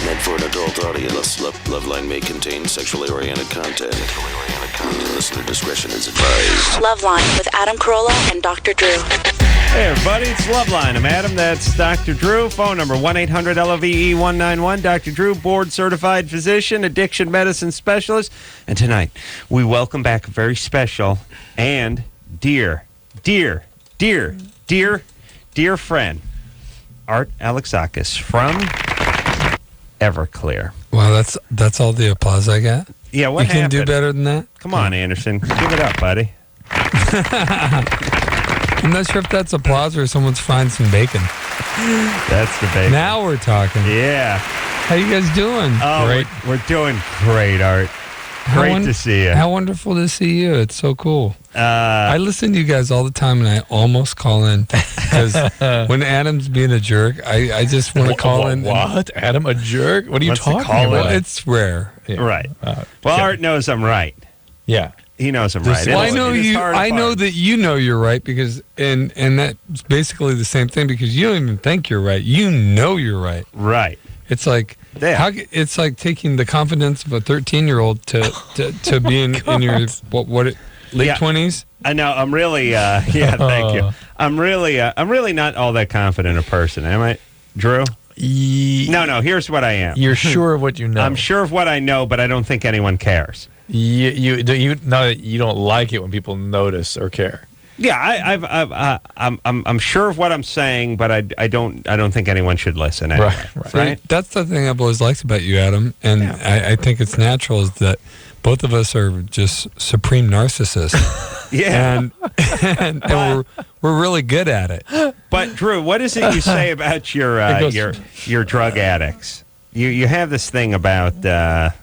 meant for an adult audience. LoveLine may contain sexually oriented content. Listener discretion is advised. LoveLine with Adam Carolla and Dr. Drew. Hey, everybody, it's LoveLine. I'm Adam. That's Dr. Drew. Phone number 1-800-LOVE-191. Dr. Drew, board-certified physician, addiction medicine specialist. And tonight, we welcome back a very special and dear friend, Art Alexakis from Everclear. Wow, that's all the applause I got? Yeah, what you can happened? do better than that? Come on, Anderson. Give it up, buddy. I'm not sure if that's applause or someone's frying some bacon. That's the bacon. Now we're talking. Yeah. How you guys doing? Oh, Great. We're doing great, Art. Great to see you. How wonderful to see you. It's so cool. I listen to you guys all the time, and I almost call in because when Adam's being a jerk, I just want to call in. What? Adam, a jerk? What are you What's the talking call about? in? It's rare. Yeah. Right. Well, Art knows I'm right. Yeah. He knows I'm right. Well, I know you. I know that you know you're right because, and that's basically the same thing because you don't even think you're right. You know you're right. Right. It's like it's like taking the confidence of a 13-year-old to being in your late 20s. I know. I'm really thank you. I'm really not all that confident a person, am I, Drew? No. Here's what I am. You're sure of what you know. I'm sure of what I know, but I don't think anyone cares. You know that you don't like it when people notice or care. Yeah, I'm sure of what I'm saying, but I don't think anyone should listen. Anyway, right. That's the thing I've always liked about you, Adam, and I think it's natural is that both of us are just supreme narcissists. Yeah, and we're really good at it. But Drew, what is it you say about your drug addicts? You have this thing about that.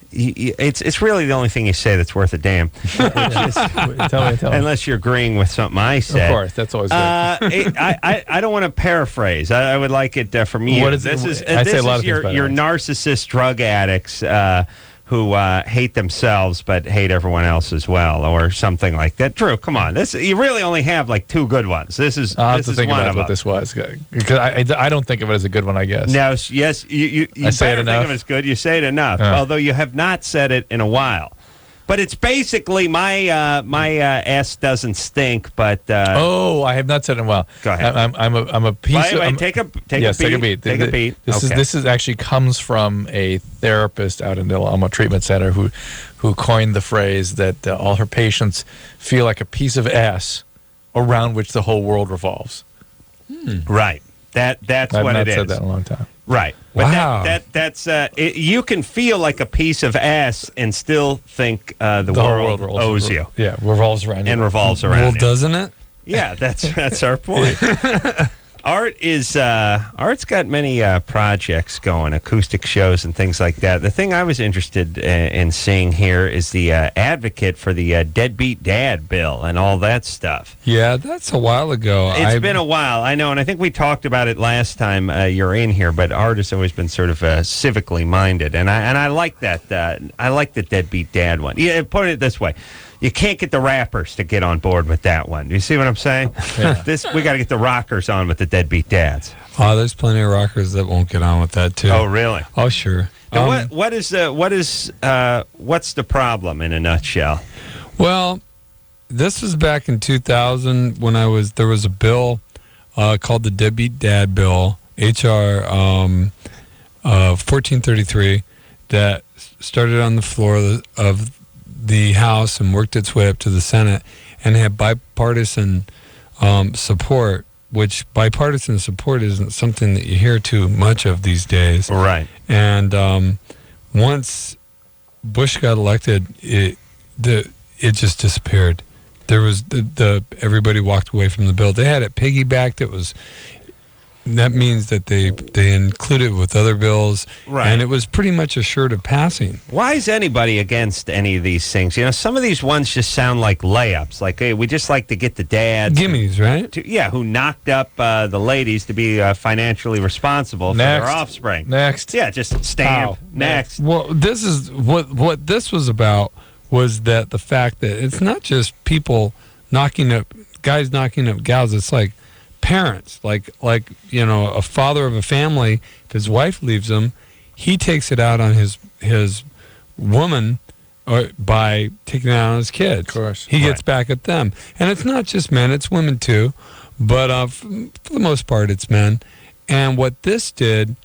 It's really the only thing you say that's worth a damn. Tell me. Unless you're agreeing with something I said. Of course, that's always good. I don't want to paraphrase. I would like it from you. What is this? Is this say a lot is of your narcissist drug addicts who hate themselves but hate everyone else as well, or something like that. Drew, come on. You really only have like two good ones. This is I'll have to think one about of what them. this was because I don't think of it as a good one. I guess. No, yes, you I say it better enough. think of it as good. You say it enough, although you have not said it in a while. But it's basically my ass doesn't stink. But I have not said it in a while. Go ahead. I'm a piece. Wait, take a beat. Take a beat. This is actually comes from a therapist out in the Alamo Treatment Center who coined the phrase that all her patients feel like a piece of ass around which the whole world revolves. Right. That's I've what not it is. said that in a long time. Right. But Wow. that's you can feel like a piece of ass and still think the world owes you. Yeah, revolves around you. And revolves around Well, you. doesn't it? Yeah, that's our point. Art's got many projects going, acoustic shows and things like that. The thing I was interested in seeing here is the advocate for the deadbeat dad bill and all that stuff. Yeah, that's a while ago. It's been a while, I know, and I think we talked about it last time you're in here. But Art has always been sort of civically minded, and I like that. I like the deadbeat dad one. Yeah, put it this way. You can't get the rappers to get on board with that one. You see what I'm saying? Yeah. We got to get the rockers on with the deadbeat dads. Oh, there's plenty of rockers that won't get on with that too. Oh, really? Oh, sure. And what's the problem in a nutshell? Well, this was back in 2000 when there was a bill called the Deadbeat Dad Bill, HR 1433, that started on the floor of the House and worked its way up to the Senate and had bipartisan support, which bipartisan support isn't something that you hear too much of these days. Right. And once Bush got elected, it just disappeared. There was everybody walked away from the bill. They had it piggybacked. That means that they included it with other bills, right. And it was pretty much assured of passing. Why is anybody against any of these things? You know, some of these ones just sound like layups. Like, hey, we just like to get the dads. Gimmies, right? Who knocked up the ladies to be financially responsible for their offspring. Next. Yeah, just stamp. Next. Well, this is what this was about, was that the fact that it's not just people guys knocking up gals. It's like parents, like a father of a family. If his wife leaves him, he takes it out on his woman, or by taking it out on his kids. Of course. He gets back at them, and it's not just men; it's women too. But for the most part, it's men. And what this did,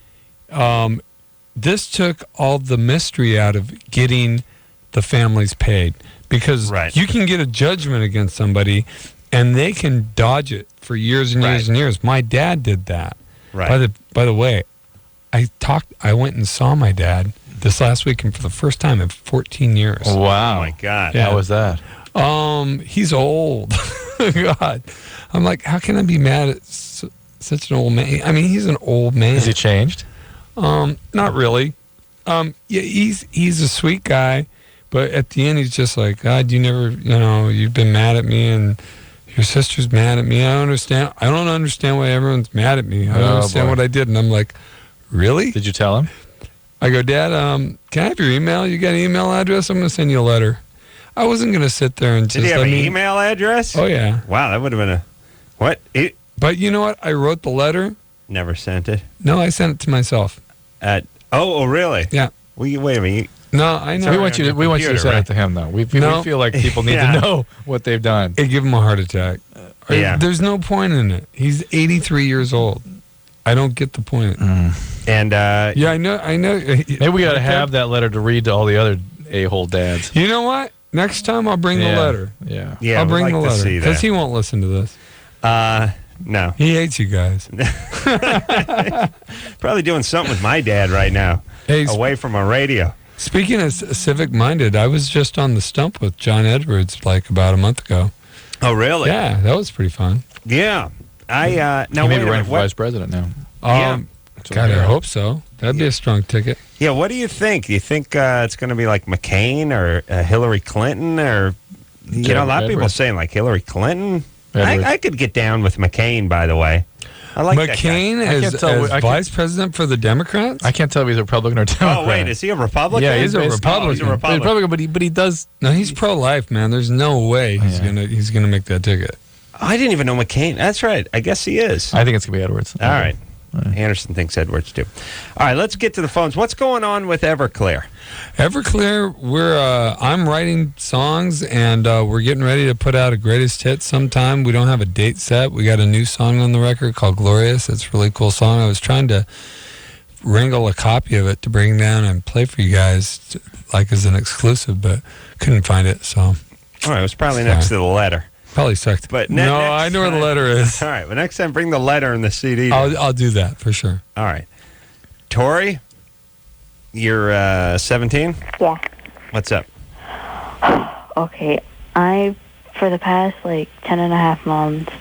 this took all the mystery out of getting the families paid, because you can get a judgment against somebody and they can dodge it for years and years and years. My dad did that. Right. By the way, I went and saw my dad this last weekend for the first time in 14 years. Wow. Oh my God. Yeah. How was that? He's old. God. I'm like, how can I be mad at such an old man? I mean, he's an old man. Has he changed? Not really. Yeah, he's a sweet guy, but at the end he's just like, God, you've been mad at me, and your sister's mad at me. I don't understand why everyone's mad at me. I don't understand what I did. And I'm like, really? Did you tell him? I go, Dad, can I have your email? You got an email address? I'm going to send you a letter. I wasn't going to sit there and just... Did he have an email address? Oh, yeah. Wow, that would have been what? But you know what? I wrote the letter. Never sent it. No, I sent it to myself. Oh, really? Yeah. Wait a minute. No, I know. So we want you to send it to him, though. We feel like people need to know what they've done. It give him a heart attack. Yeah. There's no point in it. He's 83 years old. I don't get the point. And yeah, I know. Maybe we got to have that letter to read to all the other a-hole dads. You know what? Next time I'll bring the letter. Yeah. I'll bring the letter because he won't listen to this. No. He hates you guys. Probably doing something with my dad right now. Hey, away from a radio. Speaking of civic-minded, I was just on the stump with John Edwards like about a month ago. Oh, really? Yeah, that was pretty fun. Yeah. Now he may be running for vice president now. God, I hope so. That'd be a strong ticket. Yeah, what do you think? Do you think it's going to be like McCain or Hillary Clinton, or a lot of people are saying like Hillary Clinton? I could get down with McCain, by the way. I like McCain as vice president for the Democrats? I can't tell if he's a Republican or Democrat. Oh, wait, is he a Republican? Yeah, he's a Republican. He's a Republican. But he does. No, he's pro-life, man. There's no way he's gonna make that ticket. I didn't even know McCain. That's right. I guess he is. I think it's gonna be Edwards. All right. Anderson thinks Edwards too. All right, let's get to the phones. What's going on with Everclear? Everclear, I'm writing songs, and we're getting ready to put out a greatest hit sometime. We don't have a date set. We got a new song on the record called Glorious. It's a really cool song. I was trying to wrangle a copy of it to bring down and play for you guys, like as an exclusive, but couldn't find it. So, all right, it was probably next to the letter. Probably sucked. But no, I know where the letter is. All right, but next time bring the letter and the CD. I'll do that for sure. All right. Tori, you're 17? Yeah. What's up? Okay. For the past 10 and a half months,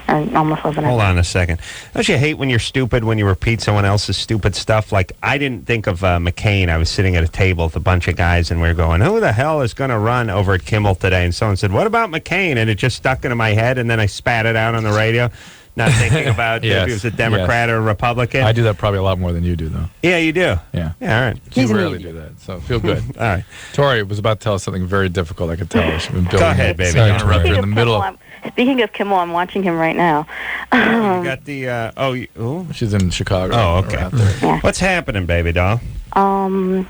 or almost 11 Hold on a second. Don't you hate when you're stupid, when you repeat someone else's stupid stuff? Like, I didn't think of McCain. I was sitting at a table with a bunch of guys, and we were going, who the hell is going to run over at Kimmel today? And someone said, what about McCain? And it just stuck into my head, and then I spat it out on the radio, not thinking about if he was a Democrat or a Republican. I do that probably a lot more than you do, though. Yeah, you do. Yeah. Yeah, all right. You rarely do that, so feel good. All right. Tori was about to tell us something very difficult, I could tell. She's been building. Go ahead, baby. Sorry, interrupt her in the middle. Speaking of Kimmel, I'm watching him right now. You got the, She's in Chicago. Oh, okay. Yeah. What's happening, baby doll? Well...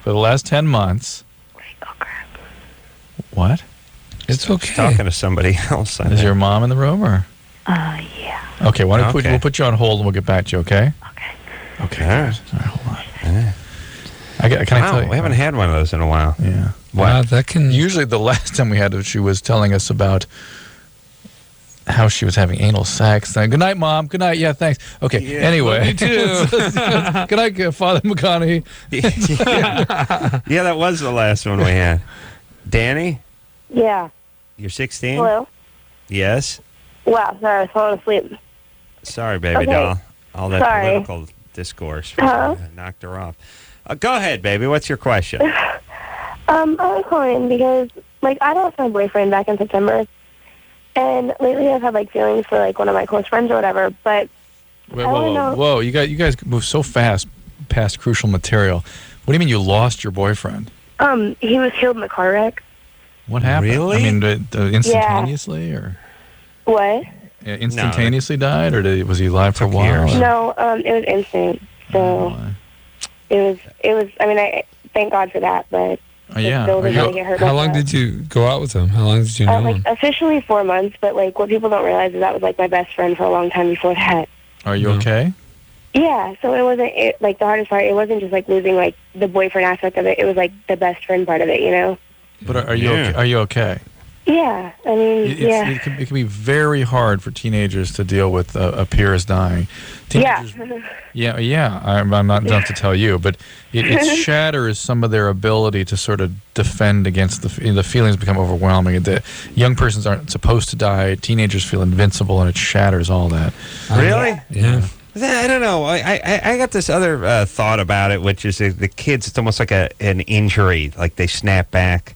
For the last 10 months... Oh, crap. What? It's okay. She's talking to somebody else. Is your mom in the room, or? Yeah. Okay, we'll put you on hold and we'll get back to you, okay? Okay. All right. Hold on. Can I tell you? We haven't had one of those in a while. Yeah. Wow, that can... Usually the last time we had it, she was telling us about how she was having anal sex. Good night, Mom. Good night. Yeah, thanks. Okay, anyway. Me too. Good night, Father McConaughey. Yeah, that was the last one we had. Danny? Yeah. You're 16? Hello? Yes? Wow, sorry, I was falling asleep. Sorry, baby doll. All that political discourse knocked her off. Go ahead, baby. What's your question? I was calling because, I lost my boyfriend back in September, and lately I've had, feelings for, one of my close friends or whatever, but... Whoa. You guys move so fast past crucial material. What do you mean you lost your boyfriend? He was killed in a car wreck. What happened? Really? I mean, instantaneously, or... What? Instantaneously died, or was he alive for a while? years. No, it was instant. So it was. I mean, I thank God for that, but Yeah. still didn't really get hurt. How like long that. did you go out with him? How long did you know him? Officially 4 months, but like what people don't realize is that was like my best friend for a long time before that. Are you okay? Yeah, so it wasn't like the hardest part. It wasn't just like losing like the boyfriend aspect of it. It was like the best friend part of it, you know. But are you okay? Are you okay? Yeah, I mean, It can be very hard for teenagers to deal with a peers dying. Teenagers, yeah. I'm not enough to tell you, but it shatters some of their ability to sort of defend against the feelings become overwhelming. The young persons aren't supposed to die. Teenagers feel invincible, and it shatters all that. Really? Yeah. I don't know. I got this other thought about it, which is the kids. It's almost like an injury, like they snap back.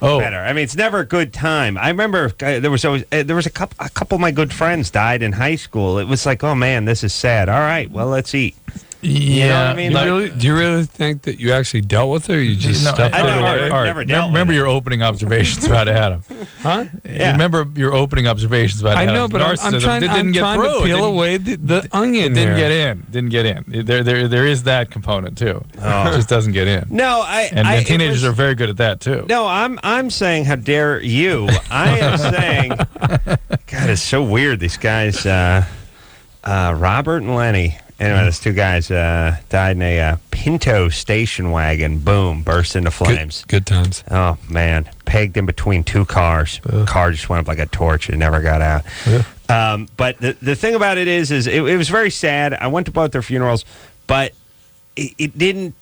Better. I mean, it's never a good time. I remember there was a couple of my good friends died in high school. It was like, oh man, this is sad. All right, well, let's eat. Yeah, you know what I mean? Do you really think that you actually dealt with her? Or you just stuffed I her know, away? never dealt remember with your opening observations about Adam. Huh? Yeah. Remember your opening observations about I Adam. know, but I'm trying to peel away the onion. Didn't get in. There is that component too. Oh. It just doesn't get in. No, And teenagers are very good at that too. No, I'm saying, how dare you? I am saying, God, it's so weird. These guys, Robert and Lenny. Anyway, those two guys died in a Pinto station wagon. Boom, burst into flames. Good times. Oh, man. Pegged in between two cars. Car just went up like a torch. It never got out. But the thing about it is it was very sad. I went to both their funerals, but it didn't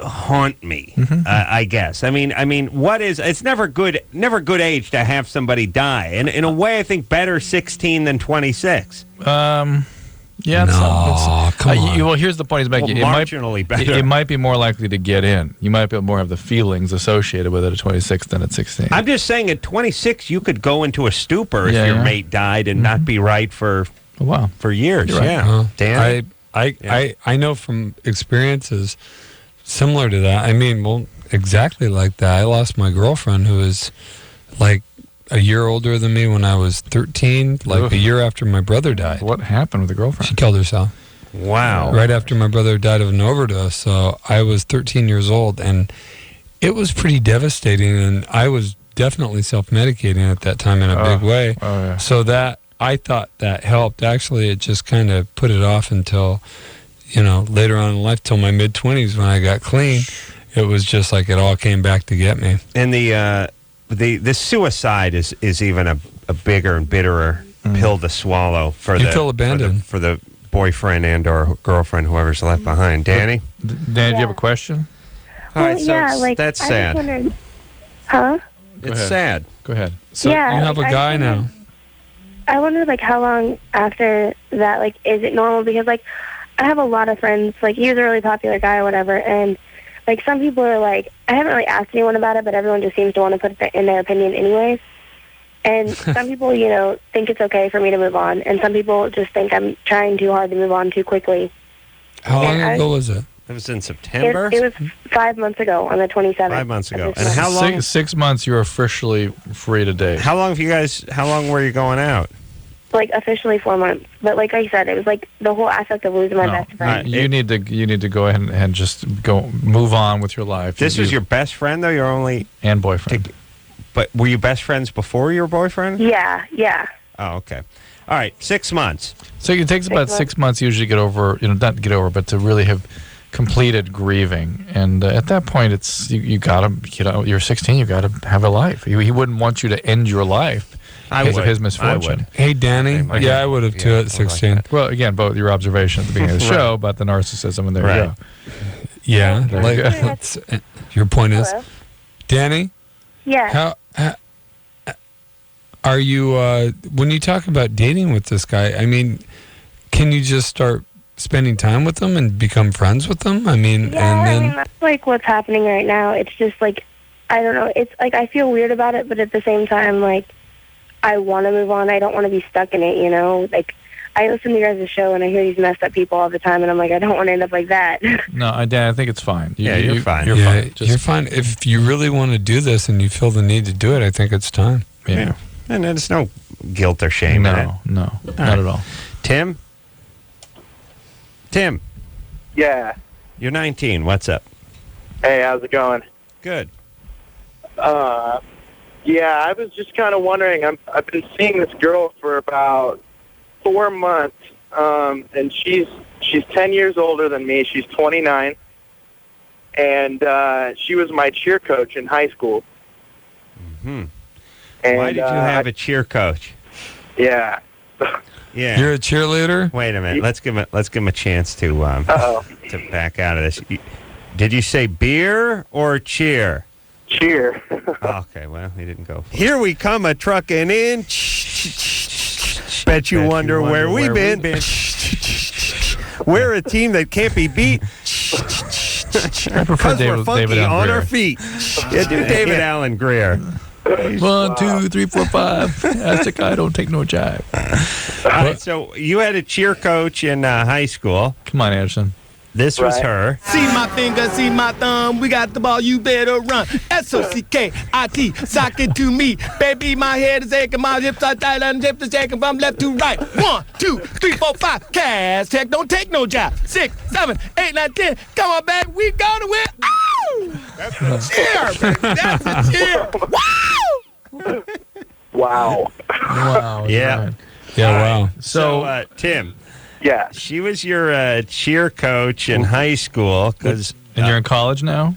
haunt me, I guess. I mean, it's never good age to have somebody die. And in a way, I think better 16 than 26. Yeah, come on. Well, here's the point he's making. Marginally better. It might be more likely to get in. You might be more have the feelings associated with it at 26 than at 16. I'm just saying, at 26, you could go into a stupor if your mate died and not be right for years. You're right. Yeah, Dan. I know from experiences similar to that. I mean, well, exactly like that. I lost my girlfriend who was like a year older than me when I was 13, like a year after my brother died. What happened with the girlfriend? She killed herself. Wow. Right after my brother died of an overdose. So I was 13 years old, and it was pretty devastating, and I was definitely self-medicating at that time in a big way. Oh, yeah. So that, I thought that helped. Actually, it just kind of put it off until, later on in life, till my mid-20s when I got clean. It was just like it all came back to get me. And the suicide is even a bigger and bitterer pill to swallow for You feel abandoned. for the boyfriend and or girlfriend, whoever's left behind. Danny? Dan, do you have a question? All right, so like that's I sad. just wondered, huh? It's sad. Go ahead. So Yeah, you have a I guy now. I wonder, like, how long after that, like, is it normal? Because, like, I have a lot of friends, like, he was a really popular guy or whatever, and, like, some people are like, I haven't really asked anyone about it, but everyone just seems to want to put it in their opinion anyways. And some people, think it's okay for me to move on, and some people just think I'm trying too hard to move on too quickly. How long ago was it? It was in September? It was 5 months ago on the 27th. 5 months ago. of this And month. how long? 6 months, you're officially free to date. How long were you going out? Like, officially 4 months. But like I said, it was like the whole aspect of losing my best friend. You need to go ahead and just move on with your life. This was your best friend, though? Your only... And boyfriend. But were you best friends before your boyfriend? Yeah. Oh, okay. All right, 6 months. So it takes about 6 months usually to get over, not get over, but to really have completed grieving. And at that point, it's you got to, you're 16, you got to have a life. He wouldn't want you to end your life because of his misfortune. I would. Hey, Danny. I would have too at 16. Like Well, again, both your observation at the beginning of the show about the narcissism, and there you go. Yeah. There you go. Your point is, Hello? Danny, Yeah. how are you, when you talk about dating with this guy, I mean, can you just start spending time with them and become friends with them? I mean, Yeah, and then... that's like what's happening right now. It's just like, I don't know. It's like I feel weird about it, but at the same time, like, I want to move on. I don't want to be stuck in it, Like, I listen to your guys' show, and I hear these messed up people all the time, and I'm like, I don't want to end up like that. No, Dan, I think it's fine. You're fine. You're yeah, fine. you're fine. If you really want to do this and you feel the need to do it, I think it's time. Yeah. And there's no guilt or shame in it. No, not at all. Tim? Tim, Yeah. you're 19. What's up? Hey, how's it going? Good. Yeah, I was just kind of wondering. I've been seeing this girl for about 4 months, and she's 10 years older than me. She's 29, and she was my cheer coach in high school. Hmm. And, Why did you have a cheer coach? Yeah. Yeah. You're a cheerleader? Wait a minute. Let's give him a chance to back out of this. Did you say beer or cheer? Cheer. Okay, well, he didn't go. Here we come a trucking in. Bet you wonder where we've been. We're a team that can't be beat. I prefer We're funky David on Allen our feet. Yeah, do David Allen Greer. 1, 2, 3, 4, 5. That's the guy. Don't take no jive. All right, so you had a cheer coach in high school. Come on, Anderson. This was her. See my finger, see my thumb. We got the ball, you better run. SOCKIT, sock it to me. Baby, my head is aching, my hips are tight, and hips are shaking from left to right. 1, 2, 3, 4, 5. Cash check, don't take no job. 6, 7, 8, 9, 10. Come on, baby, we gonna win. Ow! That's a cheer, baby. That's a cheer. Wow! Wow. Wow. Yeah. Right. Yeah, wow. So, Tim, Yeah. she was your cheer coach in high school because And you're in college now?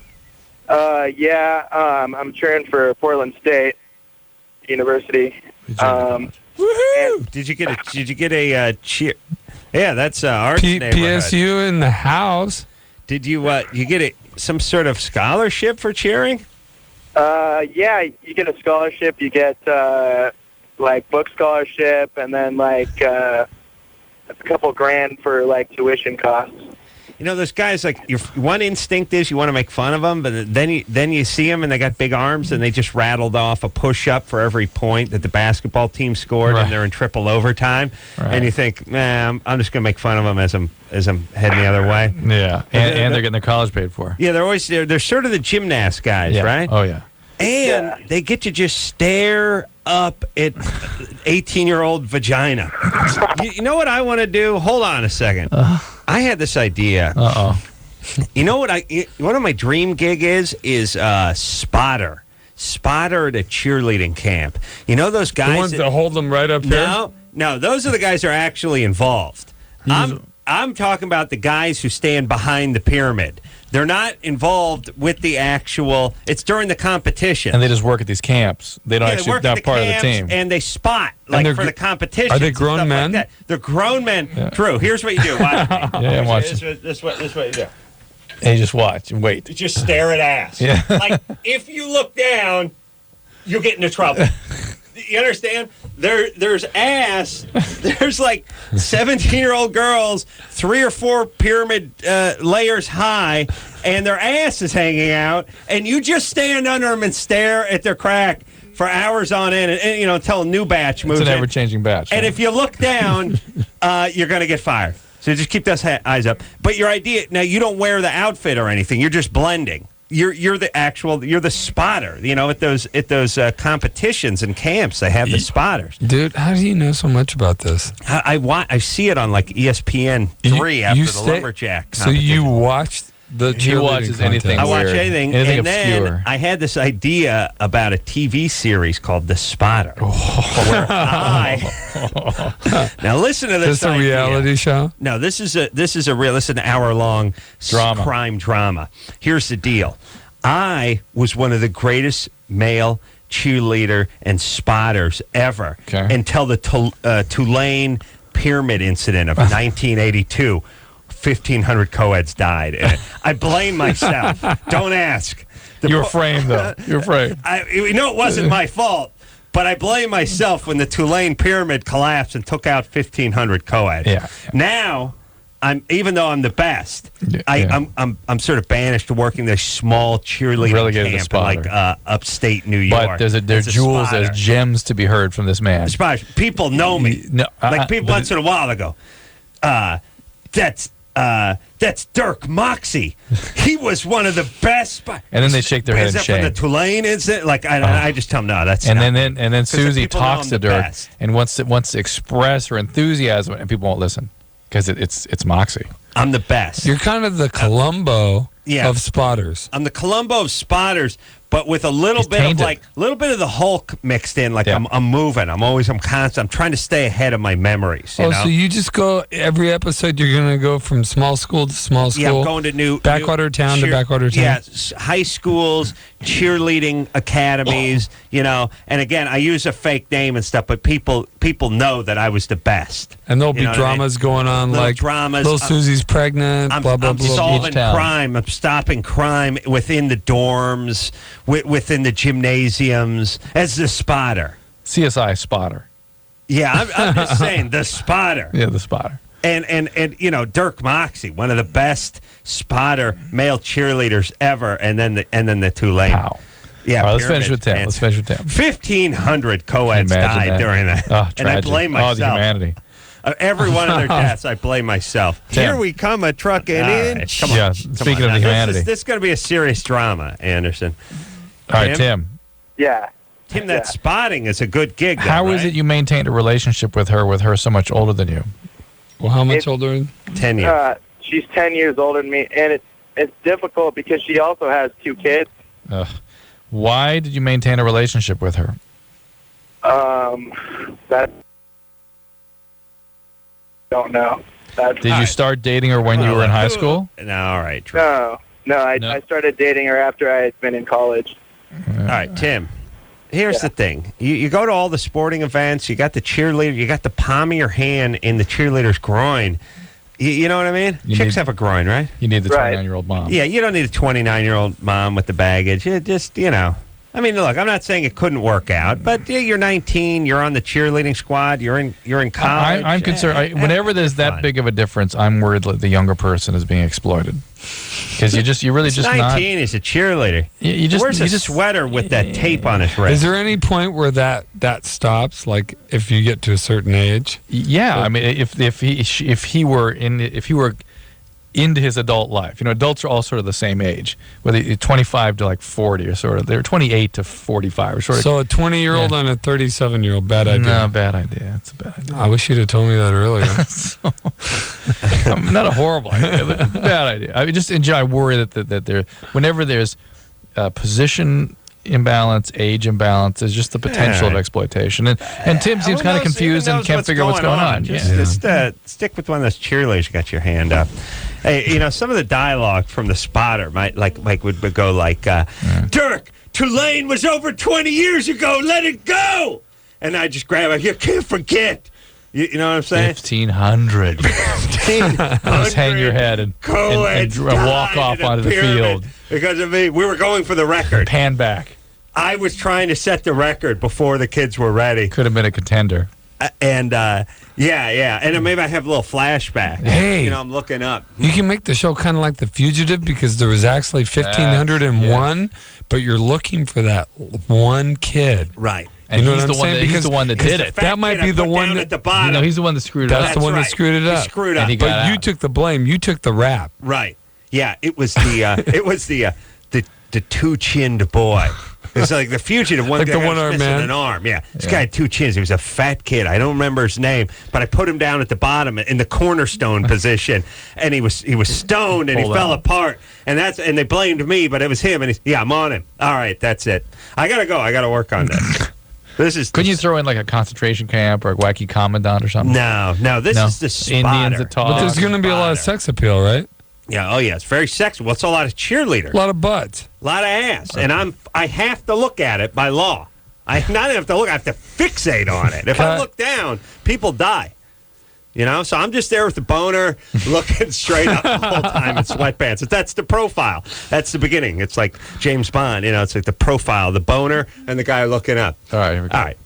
Yeah. I'm cheering for Portland State University. did you get a cheer? Yeah, that's Art's neighborhood. PSU in the house. Did you get some sort of scholarship for cheering? Yeah, you get a scholarship. You get like book scholarship, and then like a couple grand for like tuition costs. You know, those guys, like, your one instinct is you want to make fun of them, but then you see them and they got big arms and they just rattled off a push-up for every point that the basketball team scored, Right. and they're in triple overtime. Right. And you think, man, I'm just going to make fun of them as I'm heading the other way. Yeah. And they're getting their college paid for. Yeah, they're sort of the gymnast guys, Yeah. right? Oh, yeah. And they get to just stare up at 18-year-old vagina. You know what I want to do? Hold on a second. I had this idea. Uh-oh. You know what one of my dream gig is spotter. Spotter at a cheerleading camp. You know those guys The ones that hold them right up here? No, those are the guys that are actually involved. I'm talking about the guys who stand behind the pyramid. They're not involved with the actual. It's during the competition. And they just work at these camps. They don't They work not at the part of the camps, team. and they spot like they're for the competition. Are they grown men? Like They're grown men. Drew, here's what you do. Watch me. Yeah, I'm watching. This is what you do. And you just watch and wait. You just stare at ass. Yeah. Like, if you look down, you'll get into trouble. You understand? There's ass. There's like 17-year-old girls, 3 or 4 pyramid layers high, and their ass is hanging out, and you just stand under them and stare at their crack for hours on end, and until a new batch moves It's an in. ever-changing batch. And if you look down, you're going to get fired. So just keep those eyes up. But your idea, now you don't wear the outfit or anything. You're just blending. You're the spotter. At those competitions and camps, they have the spotters. Dude, how do you know so much about this? I see it on like ESPN 3 after the lumberjack So competition. you watched the He watches cheerleading anything. I contest. watch weird. anything, Anything and obscure. then I had this idea about a TV series called The Spotter. Where now listen to this. This a idea. reality show? No, this is an hour-long Drama. crime drama. Here's the deal. I was one of the greatest male cheerleader and spotters ever until the Tulane Pyramid incident of 1982. 1,500 co-eds died. And I blame myself. Don't ask. You were framed, though. You were framed. It wasn't my fault. But I blame myself when the Tulane Pyramid collapsed and took out 1,500 co-eds. Yeah. Now, even though I'm the best, Yeah. I'm sort of banished to working this small cheerleading Relegated to camp in spotter. upstate New York. But there's It's a jewels, spotter. there's gems to be heard from this man. Spotters. People know me. No, People once in a while they go, That's Dirk Moxie. He was one of the best. And then they shake their head in Is that shame. from the Tulane incident? Like I just tell them no. That's And not then Susie people know talks I'm to the Dirk best. and wants to express her enthusiasm, and people won't listen because it's Moxie. I'm the best. You're kind of the Columbo Yeah. of spotters. I'm the Columbo of spotters, but with a little He's bit tainted. of little bit of the Hulk mixed in. Like Yeah. I'm moving. I'm constant. I'm trying to stay ahead of my memories. You know? So you just go every episode. You're going to go from small school to small school. Yeah, I'm going to new backwater town to backwater town. Yeah, high schools, cheerleading academies. You know, and again, I use a fake name and stuff, but people know that I was the best. And there'll You be know what I mean? dramas going on, Little like dramas. little Susie's pregnant. I'm blah blah blah. solving Each town. crime. I'm stopping crime within the dorms, within the gymnasiums as the spotter. CSI spotter. Yeah, I'm just saying the spotter. Yeah, the spotter. And you know, Dirk Moxie, one of the best spotter male cheerleaders ever, and then the Tulane. Pow. Yeah, All right, let's pyramid finish with Tim. dance. Let's finish with Tim. 1,500 co-eds Imagine died that. during that, Oh, and I tragic. blame Oh, the myself. humanity. Every one of their deaths, I blame myself. Tim. Here we come a trucking All in. right, Come on. yeah, Come speaking on. of the Now, humanity. this is going to be a serious drama, Anderson. All right, Tim. Yeah. Tim, that spotting is a good gig. Though, How is right? it you maintained a relationship with her so much older than you? Well, how much It- older? 10 years. She's 10 years older than me, and it's difficult because she also has 2 kids. Ugh. Why did you maintain a relationship with her? That don't know. Did you start dating her when you were in high school? No, all right. Drew. No. I started dating her after I had been in college. All right, Tim. Here's the thing. You go to all the sporting events. You got the cheerleader. You got the palm of your hand in the cheerleader's groin. You know what I mean? Chicks have a groin, right? You need the Right. 29-year-old mom. Yeah, you don't need a 29-year-old mom with the baggage. You just, you know. I mean, look, I'm not saying it couldn't work out, but you're 19. You're on the cheerleading squad. You're in college. I'm concerned. Whenever there's that big of a difference, I'm worried that the younger person is being exploited. Because you really just 19 is a cheerleader. You just wears a sweater with that tape on his wrist. Is there any point where that stops? Like if you get to a certain age? Yeah, I mean, if he were into his adult life, you know, adults are all sort of the same age, whether you're 25 to like 40 or sort of, they're 28 to 45 or sort of. So a 20-year-old Yeah. on a 37-year-old, bad idea. No, bad idea. It's a bad idea. I wish you'd have told me that earlier. Not a horrible idea, but a bad idea. I mean, just in general, I worry that there, whenever there's position imbalance, age imbalance, there's just the potential of exploitation. And Tim seems kind of confused and can't figure out what's going on. Just stick with one of those cheerleaders. You got your hand up. Hey, you know, some of the dialogue from the spotter might would go like, "Dirk, Tulane was over 20 years ago. Let it go." And I just grab it. You can't forget. You know what I'm saying? 1,500. Just hang your head and walk off onto the field. Because of me, we were going for the record. Pan back. I was trying to set the record before the kids were ready. Could have been a contender. And then maybe I have a little flashback. Hey. You know, I'm looking up. You can make the show kind of like The Fugitive because there was actually 1,501, but you're looking for that one kid. Right. And You know he's what the I'm one saying? that he's Because- the one that Because did the it. fat That might kid be I the put one down that- at the bottom. He's the one that screwed it That's up. the one that right. screwed it He up. screwed up. And he got But out. you took the blame. You took the rap. Right. Yeah. It was the two-chinned boy. It's like the fugitive. One Like guy the was one-armed missing man? an arm. Yeah. This guy had 2 chins. He was a fat kid. I don't remember his name, but I put him down at the bottom in the cornerstone position, and he was stoned and he Hold fell on. apart. And they blamed me, but it was him. And I'm on him. All right, that's it. I gotta go. I gotta work on this. This is. Couldn't you throw in like a concentration camp or a wacky commandant or something? No. This No. is the spotter. Indians that talk. But there's going to be a lot of sex appeal, right? Yeah. Oh yeah. It's very sexual. It's a lot of cheerleaders. A lot of butts. A lot of ass, and I have to look at it by law. I not have to look. I have to fixate on it. If I look down, people die. You know, so I'm just there with the boner, looking straight up the whole time in sweatpants. That's the profile. That's the beginning. It's like James Bond. You know, it's like the profile, the boner, and the guy looking up. All right, here we go. All right.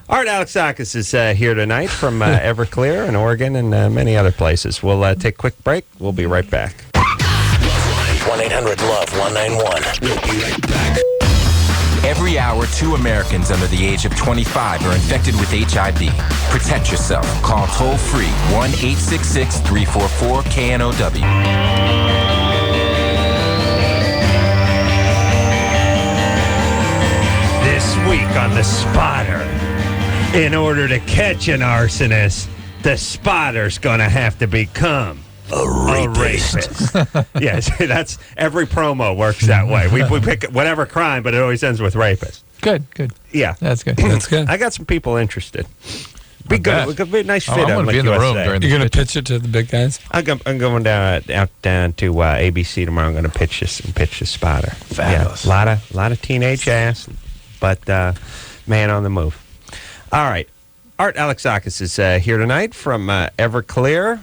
Art Alexakis is here tonight from Everclear in Oregon and many other places. We'll take a quick break. We'll be right back. 1-800-LOVE-191. We'll be right back. Every hour, 2 Americans under the age of 25 are infected with HIV. Protect yourself. Call toll-free 1-866-344-KNOW. This week on The Spotter, in order to catch an arsonist, the spotter's going to have to become a rapist. Yes, that's every promo works that way. We pick whatever crime, but it always ends with rapist. Good. Yeah, That's good. That's good. I got some people interested. Be good. We could be a nice fit. I'm going to be in the room during You're the going to pitch it to the big guys? I'm going down to ABC tomorrow. I'm going to pitch this spotter. Fabulous. Yeah, a lot of teenage ass, but man on the move. All right, Art Alexakis is here tonight from Everclear.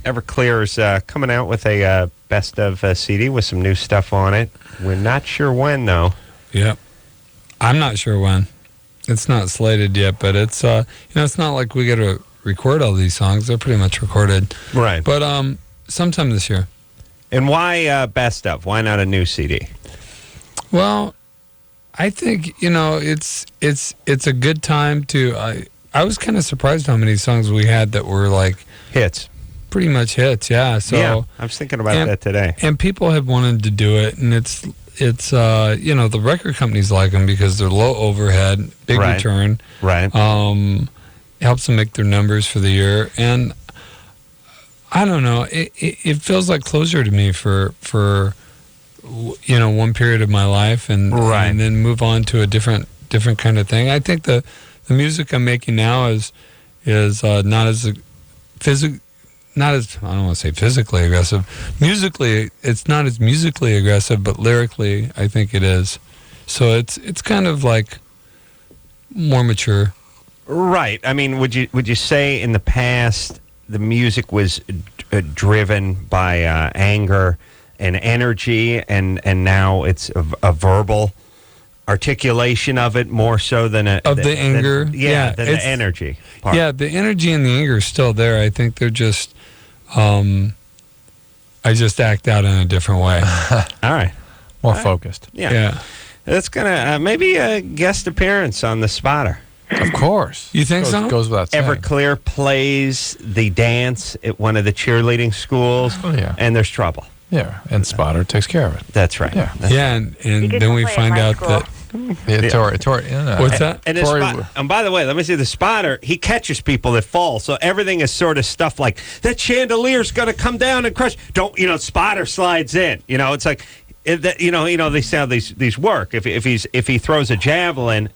Everclear is coming out with a best of CD with some new stuff on it. We're not sure when though. Yep. I'm not sure when. It's not slated yet, but it's it's not like we got to record all these songs. They're pretty much recorded. Right. But sometime this year. And why best of? Why not a new CD? Well, I think it's a good time to. I was kind of surprised how many songs we had that were like Hits. pretty much hits. Yeah. So yeah, I was thinking about that today. And people have wanted to do it, and it's the record companies like them because they're low overhead, big Right. return. Right. Helps them make their numbers for the year, and I don't know. It feels like closure to me for one period of my life, and Right. and then move on to a different kind of thing. I think the music I'm making now is not as not as, I don't want to say physically aggressive. Musically, it's not as musically aggressive, but lyrically, I think it is. So it's kind of like more mature. Right. I mean, would you say in the past the music was driven by anger and energy, and now it's a verbal articulation of it more so than the anger? Than Yeah, the energy part. Yeah, the energy and the anger is still there. I think they're just, I just act out in a different way. All right. More focused. Yeah. That's gonna maybe a guest appearance on The Spotter. Of course. You think so? Goes without saying. Everclear plays the dance at one of the cheerleading schools, and there's trouble. Yeah, and Spotter takes care of it. That's right. Yeah. And then we find out that. Yeah, Tori. What's that? And by the way, let me see, the Spotter, he catches people that fall, so everything is sort of stuff like, that chandelier's going to come down and crush. Spotter slides in. It's like, they say how these work. If he throws a javelin,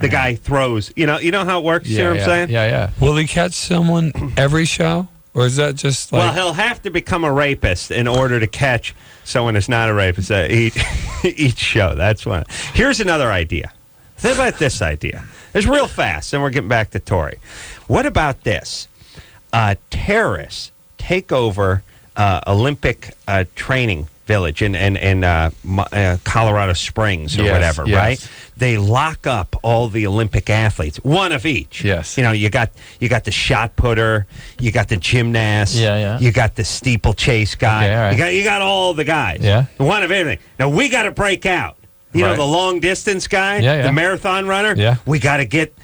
the guy throws. You know how it works. You know what I'm saying? Yeah. Will he catch someone every show, or is that just like? Well, he'll have to become a rapist in order to catch someone who's not a rapist each show. That's one. Here's another idea. Think about this idea. It's real fast, and we're getting back to Tori. What about this? Terrorists take over Olympic training village in Colorado Springs or whatever, right? They lock up all the Olympic athletes, one of each. Yes. You got the shot putter, you got the gymnast, Yeah. you got the steeplechase guy, Okay, all right. you got all the guys. Yeah. One of everything. Now we got to break out. You know, Right. the long distance guy, Yeah. the marathon runner. Yeah. We got to get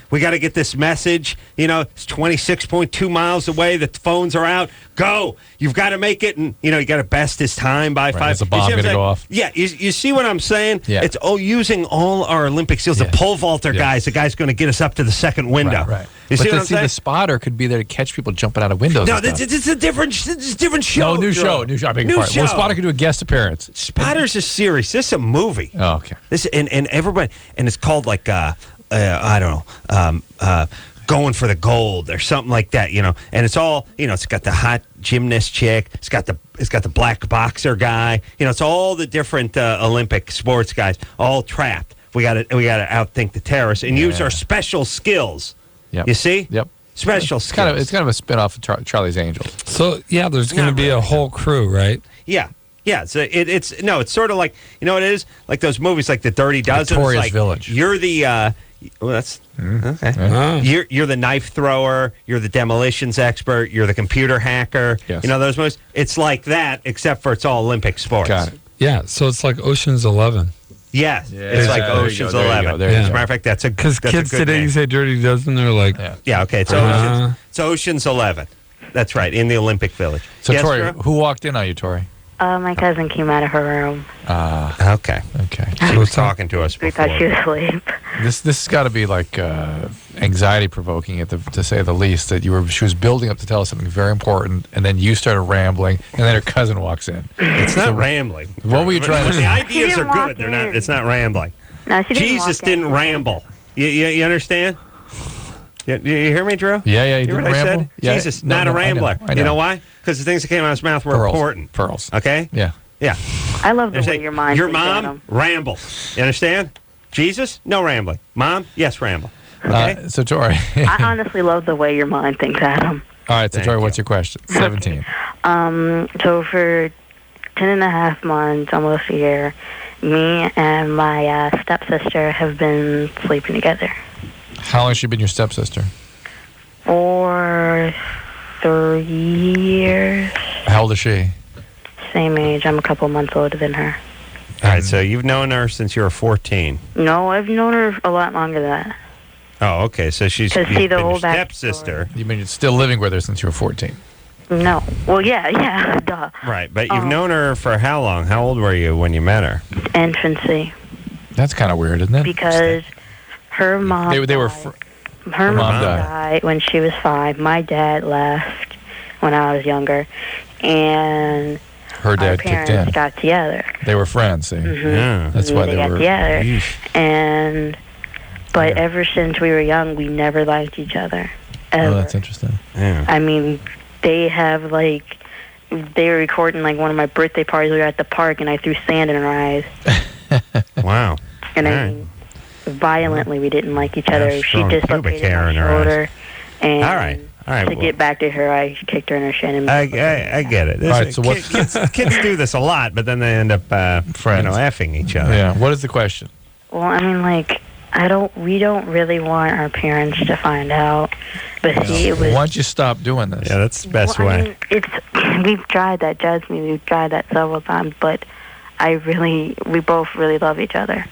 this message. It's 26.2 miles away. The phones are out. Go. You've got to make it, and you got to best his time by 5. There's a bomb You see what I'm gonna go saying? off. Yeah. You see what I'm saying? Yeah. It's using all our Olympic skills. The pole vaulter guys. The guy's going to get us up to the second window. Right. You see what I'm the saying? Spotter could be there to catch people jumping out of windows. No, and stuff. it's a different show. No, new show. I beg your pardon. Well, Spotter could do a guest appearance. Spotter's a series. This is a movie. Oh, okay. This and everybody, and it's called like I don't know, going for the gold or something like that, And it's all it's got the hot gymnast chick. It's got the black boxer guy. It's all the different Olympic sports guys all trapped. We got to outthink the terrorists and use our special skills. Yep. You see? Yep. Special skills. It's kind of a spin-off of Charlie's Angels. So yeah, there's going to be a whole crew, right? Yeah. Yeah, so it's sort of like, what it is? Like those movies like The Dirty Dozen. Victoria's like, Village. You're the that's okay. Oh. You're the knife thrower, you're the demolitions expert, you're the computer hacker. Yes. Those movies. It's like that, except for it's all Olympic sports. Got it. Yeah, so it's like Ocean's 11. Yes, Yeah, it's like there you Ocean's go, there you 11. go, there you As a go. matter of fact, that's a Because that's a kids good today, name. you say Dirty Dozen, they're like, Yeah, okay, it's Ocean's 11. That's right, in the Olympic Village. So, Yes, Tori, Drew? who walked in on you, Tori? My cousin came out of her room. Okay. Okay. She was talking to us We before. thought she was asleep. This has got to be like anxiety provoking, to say the least. That she was building up to tell us something very important, and then you started rambling, and then her cousin walks in. It's not rambling. What were you trying to When the say? ideas She are didn't walk good, they're not. in. It's not rambling. No, she didn't Jesus walk in. didn't ramble. You understand? You hear me, Drew? Yeah, you hear didn't what I ramble? said? Yeah, Jesus, no, not a I know, rambler. I know. You know why? Because the things that came out of his mouth were Pearls. important. Pearls. Okay? Yeah. Yeah. I love the way Understand? your mind Your thinks, mom Adam. rambles. You understand? Jesus, no rambling. Mom, yes, ramble. Okay? So, Tori. I honestly love the way your mind thinks, Adam. All right, so, Thank Tori, you. what's your question? 17. So for 10 and a half months, almost a year, me and my stepsister have been sleeping together How long has she been your stepsister? for 3 years. How old is she? Same age. I'm a couple months older than her. All right, so you've known her since you were 14. No, I've known her a lot longer than that. Oh, okay. So she's 'Cause you've see, the been whole your stepsister. You mean you're still living with her since you were 14? No. Well, yeah, duh. Right, but you've known her for how long? How old were you when you met her? Infancy. That's kind of weird, isn't it? Because her mom They were... died. Her mom died when she was 5. My dad left when I was younger. And Her our dad kicked parents in. got together. They were friends, see? Yeah. That's why they they got were... together. But ever since we were young, we never liked each other. Ever. Oh, that's interesting. Yeah. I mean, they have they were recording one of my birthday parties. We were at the park, and I threw sand in her eyes. Wow. And All I right. mean, violently, we didn't like each other. She strong pubic dislocated hair my in her eyes. shoulder. And All right. to get back to her, I kicked her in her shin. And I get it. All right, so what- Kids do this a lot, but then they end up Friends. effing each other. Yeah. What is the question? Well, I mean, we don't really want our parents to find out. But see, it was. Why don't you stop doing this? Yeah, that's the best Well, I way. mean, we've tried that, Jasmine. We've tried that several times, but we both really love each other.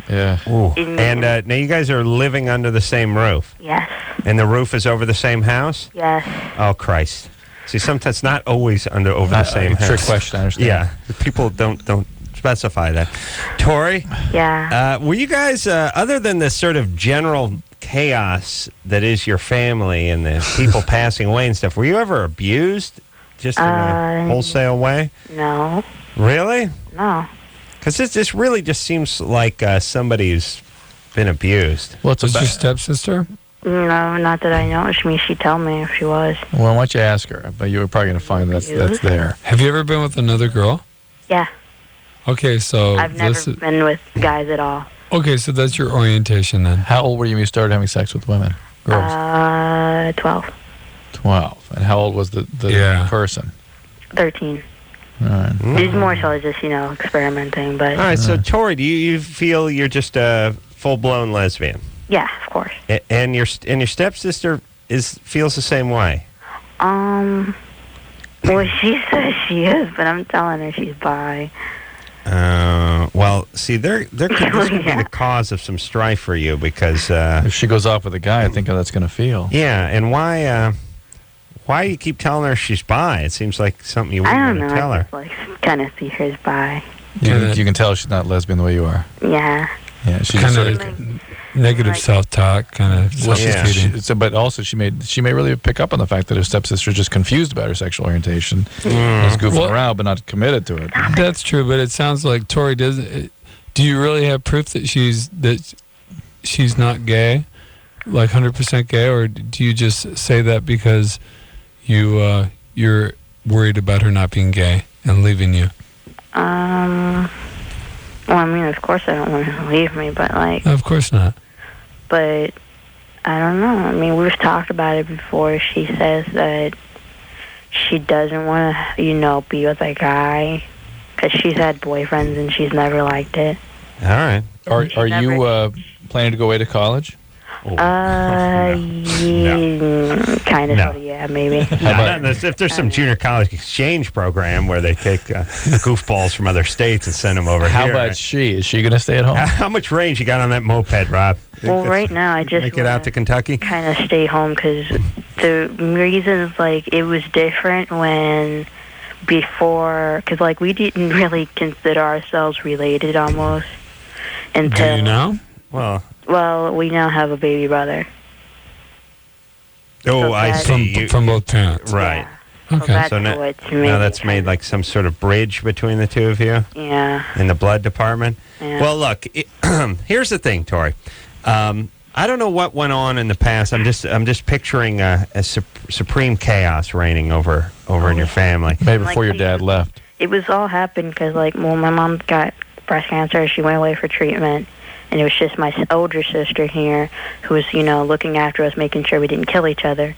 Yeah. Ooh. And now you guys are living under the same roof, Yes, and the roof is over the same house. yes. Oh Christ! See, sometimes it's not always over the same house. Trick question, I understand. Yeah, people don't specify that. Tori, Yeah. were you guys other than the sort of general chaos that is your family and the people passing away and stuff? Were you ever abused, just in a wholesale way? No. Really? No. Because this really just seems like somebody's been abused. Well, it's was your stepsister? No, not that I know. She'd tell me if she was. Well, why don't you ask her? But you were probably going to find that's there. Have you ever been with another girl? Yeah. Okay, so I've never been with guys at all. Okay, so that's your orientation then. How old were you when you started having sex with women? Girls? 12. 12. And how old was the person? 13. All right. It's more so just, experimenting, but... All right, so Tori, do you feel you're just a full-blown lesbian? Yeah, of course. And your stepsister feels the same way? Well, she says she is, but I'm telling her she's bi. Well, see, this could be the cause of some strife for you because... if she goes off with a guy, I think how that's going to feel. Yeah, and why you keep telling her she's bi? It seems like something you wouldn't I don't want know. to tell I her. just, kind of see her as bi. You can tell she's not lesbian the way you are. Yeah. Yeah, she's Kind sort of negative self-talk, kind of Well, self-defeating. but also she may really pick up on the fact that her stepsister is just confused about her sexual orientation, is goofing around but not committed to it. That's true, but it sounds like Tori doesn't. Do you really have proof that she's not gay, like 100% gay, or do you just say that because you're worried about her not being gay and leaving you? Well, I mean, of course I don't want her to leave me, but No, of course not. But I don't know. I mean, we've talked about it before. She says that she doesn't want to, be with a guy because she's had boyfriends and she's never liked it. All right. Are you planning to go away to college? Kind of, No. yeah, maybe. If there's some junior college exchange program where they take goofballs from other states and send them over How here. about she? Is she going to stay at home? How much range you got on that moped, Rob? Well, right now I just Make it out to Kentucky? kind of stay home because the reasons, like, it was different when before, because, like, we didn't really consider ourselves related almost until. Do you now? Well, we now have a baby brother. oh, So I that- see. From both parents. Right. Yeah. Okay. So that's So now, what's now that's made like some sort of bridge between the two of you Yeah. in the blood department. Yeah. Well, look, here's the thing, Tori. I don't know what went on in the past. I'm just picturing a supreme chaos reigning over in your family. Maybe Like before your the- dad left. It was all happened because, like, well, my mom got breast cancer. She went away for treatment. And it was just my older sister here who was, looking after us, making sure we didn't kill each other.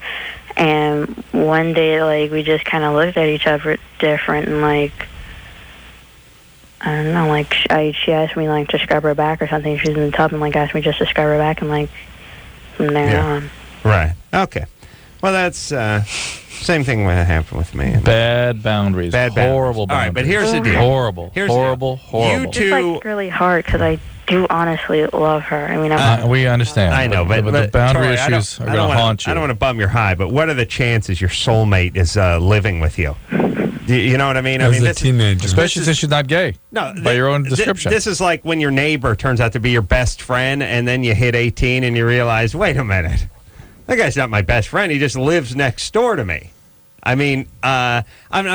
And one day, like, we just kind of looked at each other different and, like, I don't know, like, she asked me, like, to scrub her back or something. She was in the tub and, like, asked me just to scrub her back and, like, from there on. Right. Okay. Well, that's same thing that happened with me. Bad boundaries. Bad boundaries. Horrible boundaries. All right, but here's the deal. Horrible. Here's the deal. horrible. Horrible. It's, like, really hard because I do honestly love her. I mean, We understand. I know, but the boundary Tori, I don't- issues are I going don't to wanna- haunt you. I don't want to bum your high, but what are the chances your soulmate is living with you? You know what I mean? As a this is- teenager. Especially since she's not gay. No, by your own description. This is like when your neighbor turns out to be your best friend, and then you hit 18 and you realize, wait a minute, that guy's not my best friend. He just lives next door to me. I mean, I'm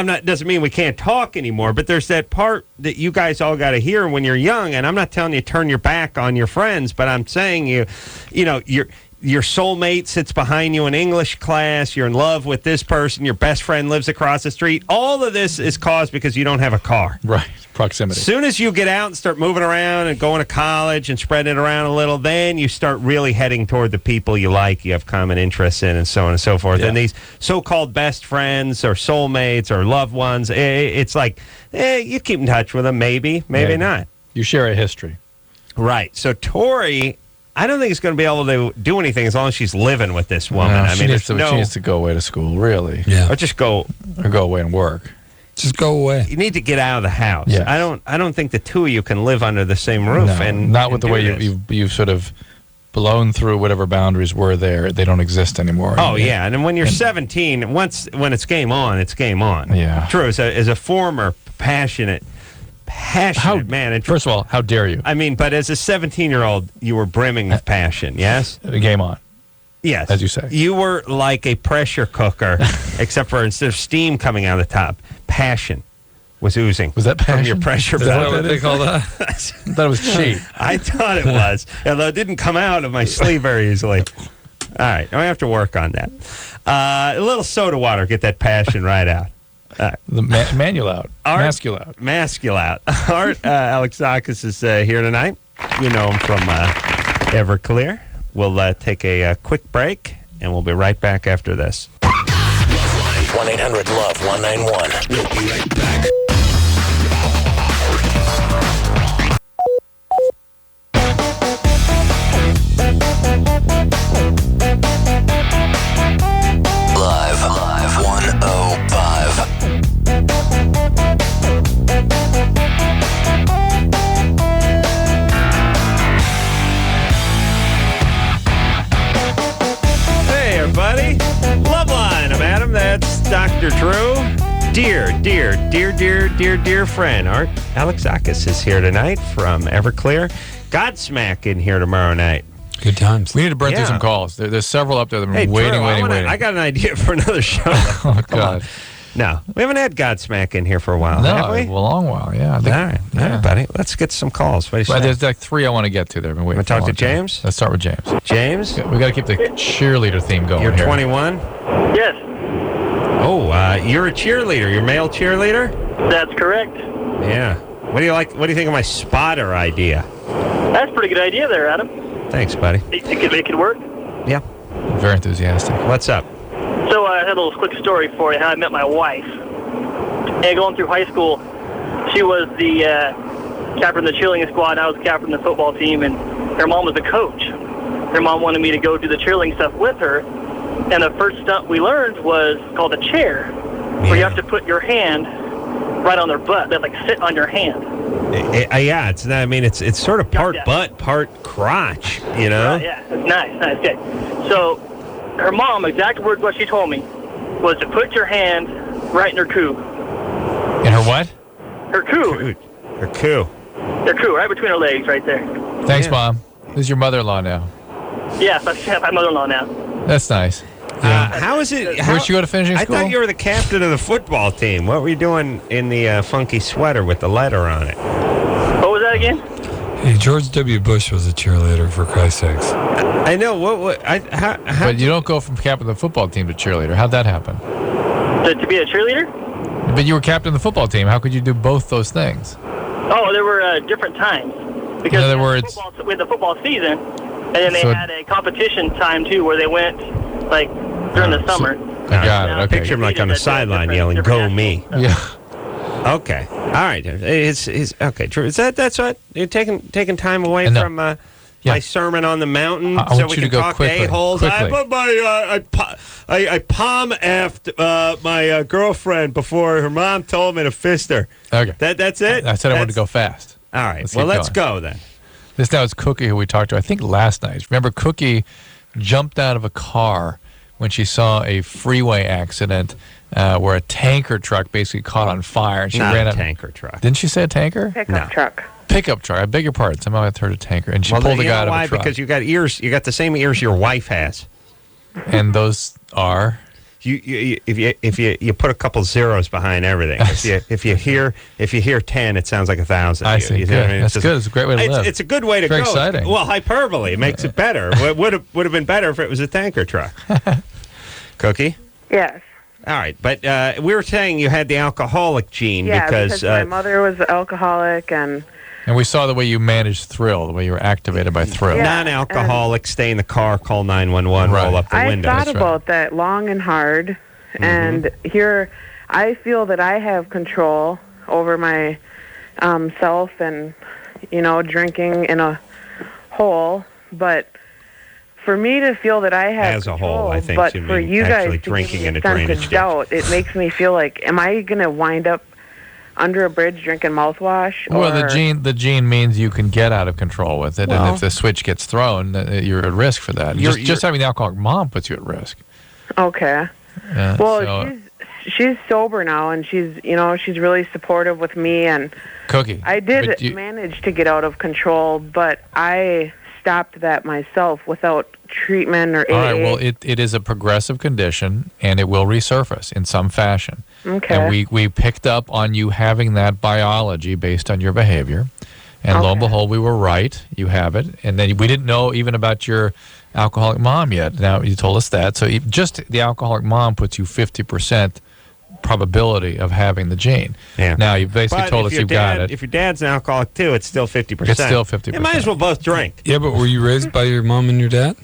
not. Doesn't mean we can't talk anymore, but there's that part that you guys all got to hear when you're young. And I'm not telling you to turn your back on your friends, but I'm saying your soulmate sits behind you in English class. You're in love with this person. Your best friend lives across the street. All of this is caused because you don't have a car. Right. Proximity. As soon as you get out and start moving around and going to college and spreading it around a little, then you start really heading toward the people you like, you have common interests in, and so on and so forth. Yeah. And these so-called best friends or soulmates or loved ones, it's like, you keep in touch with them, maybe not. You share a history. Right. So Tori, I don't think is going to be able to do anything as long as she's living with this woman. No, I she mean, needs there's she needs to go away to school, really. Yeah. or just go. Or go away and work. Just go away. You need to get out of the house. Yes. I don't think the two of you can live under the same roof. No, and not with and the way do this. you've sort of blown through whatever boundaries were there. They don't exist anymore. Oh yeah, and then when you're 17, when it's game on, it's game on. Yeah. True. As a former passionate man. And First of all, how dare you? I mean, but as a 17-year-old, you were brimming with passion. Yes. Game on. Yes. As you say. You were like a pressure cooker, except for instead of steam coming out of the top, passion was oozing. Was that from your passion? pressure Is that bottle? what they call that? I thought it was cheap. I thought it was, although it didn't come out of my sleeve very easily. All right, I have to work on that. A little soda water, get that passion right out. The manual out. Art- Mascule out. Mascule out. Art Alexakis is here tonight. You know him from Everclear. We'll take a quick break, and we'll be right back after this. 1-800-LOVE-191. We'll be right back. Live 105. Hey, everybody. LoveLine. I'm Adam. That's Dr. Drew. Dear friend. Art Alexakis is here tonight from Everclear. Godsmack in here tomorrow night. Good times. We need to burn through Yeah. some calls. There's several up there that have Hey, been waiting. Drew, I got an idea for another show. Oh, God. No, we haven't had Godsmack in here for a while, No, have we? a long while, yeah. I think, All right, buddy. Let's get some calls. What do you Well, say? there's like three I want to get to there. I've been waiting Wanna for a talk to long time. James? Let's start with James. James, We got to keep the cheerleader theme going you're here. 21. Yes, Oh, you're a cheerleader. You're a male cheerleader? that's correct. Yeah. What do you like? What do you think of my spotter idea? That's a pretty good idea there, Adam. Thanks, buddy. You could make it work. Yeah. Very enthusiastic. What's up? So I had a little quick story for you how I met my wife. And going through high school, she was the captain of the cheerleading squad, and I was captain of the football team, and her mom was the coach. her mom wanted me to go do the cheerleading stuff with her. And the first stunt we learned was called a chair, where you have to put your hand right on their butt. They like sit on your hand. Yeah, it's sort of part butt, part crotch, you know? Right, yeah, it's nice, okay. So her mom, exact words what she told me, was to put your hand right in her coo. In her what? Her coo. Her coo. Her coo, right between her legs, right there. Thanks, Mom. This is your mother-in-law now. Yes, I have my mother-in-law now. That's nice. How is it? Where'd you go to finishing school? I thought you were the captain of the football team. What were you doing in the funky sweater with the letter on it? What was that again? Hey, George W. Bush was a cheerleader, for Christ's sakes. I know. But you don't go from captain of the football team to cheerleader. How'd that happen? To be a cheerleader? But you were captain of the football team. How could you do both those things? Oh, there were different times. Because in other words, we had the football season, and then they had a competition time, too, where they went, like, during the summer. I got it. Okay. Picture him like on the sideline yelling, "Go me!" Yeah. Okay. All right. It's okay. Drew, that's what you're taking time away from my sermon on the mountain, I so want we you can to go talk quickly, a-holes. quickly. I palm-effed my girlfriend before her mom told me to fist her. Okay. That's it. I said I wanted to go fast. All right. Let's go then. This now is Cookie, who we talked to, I think, last night. Remember, Cookie jumped out of a car when she saw a freeway accident where a tanker truck basically caught on fire. And she Not ran a out. tanker truck. Didn't she say a tanker? Pickup truck. Pickup truck. I beg your pardon. Somehow I heard a tanker. And she pulled the guy out of a truck. Because you got ears. You got the same ears your wife has. And those are? If you put a couple zeros behind everything. If you hear 10, it sounds like 1,000. I see. Good. That's good. It's a great way to live. It's a good way to Very go. exciting. Well, hyperbole. It makes it better. It would have been better if it was a tanker truck. Cookie? Yes. All right, but we were saying you had the alcoholic gene because my mother was alcoholic and we saw the way you managed Thrill, the way you were activated by Thrill. Yeah, non-alcoholic, stay in the car, call 911, roll up the window. I thought about that long and hard, and here I feel that I have control over my self and, drinking in a hole, but for me to feel that I have as a control, whole, I think, but for you guys to drinking give in me a a sense drainage of ditch. doubt, it makes me feel like, am I going to wind up under a bridge drinking mouthwash? Well, the gene means you can get out of control with it, and if the switch gets thrown, you're at risk for that. Just having the alcoholic mom puts you at risk. Okay. Yeah, well, she's sober now, and she's really supportive with me, and Cookie. I did manage to get out of control, but I stopped that myself without treatment or AA. All right, well, it is a progressive condition, and it will resurface in some fashion. Okay. And we picked up on you having that biology based on your behavior. And lo and behold, we were right. You have it. And then we didn't know even about your alcoholic mom yet. Now, you told us that. So just the alcoholic mom puts you 50% probability of having the gene. Yeah. Now, you've basically told us you've got it. If your dad's an alcoholic, too, it's still 50%. It's still 50%. You might as well both drink. Yeah, but were you raised by your mom and your dad?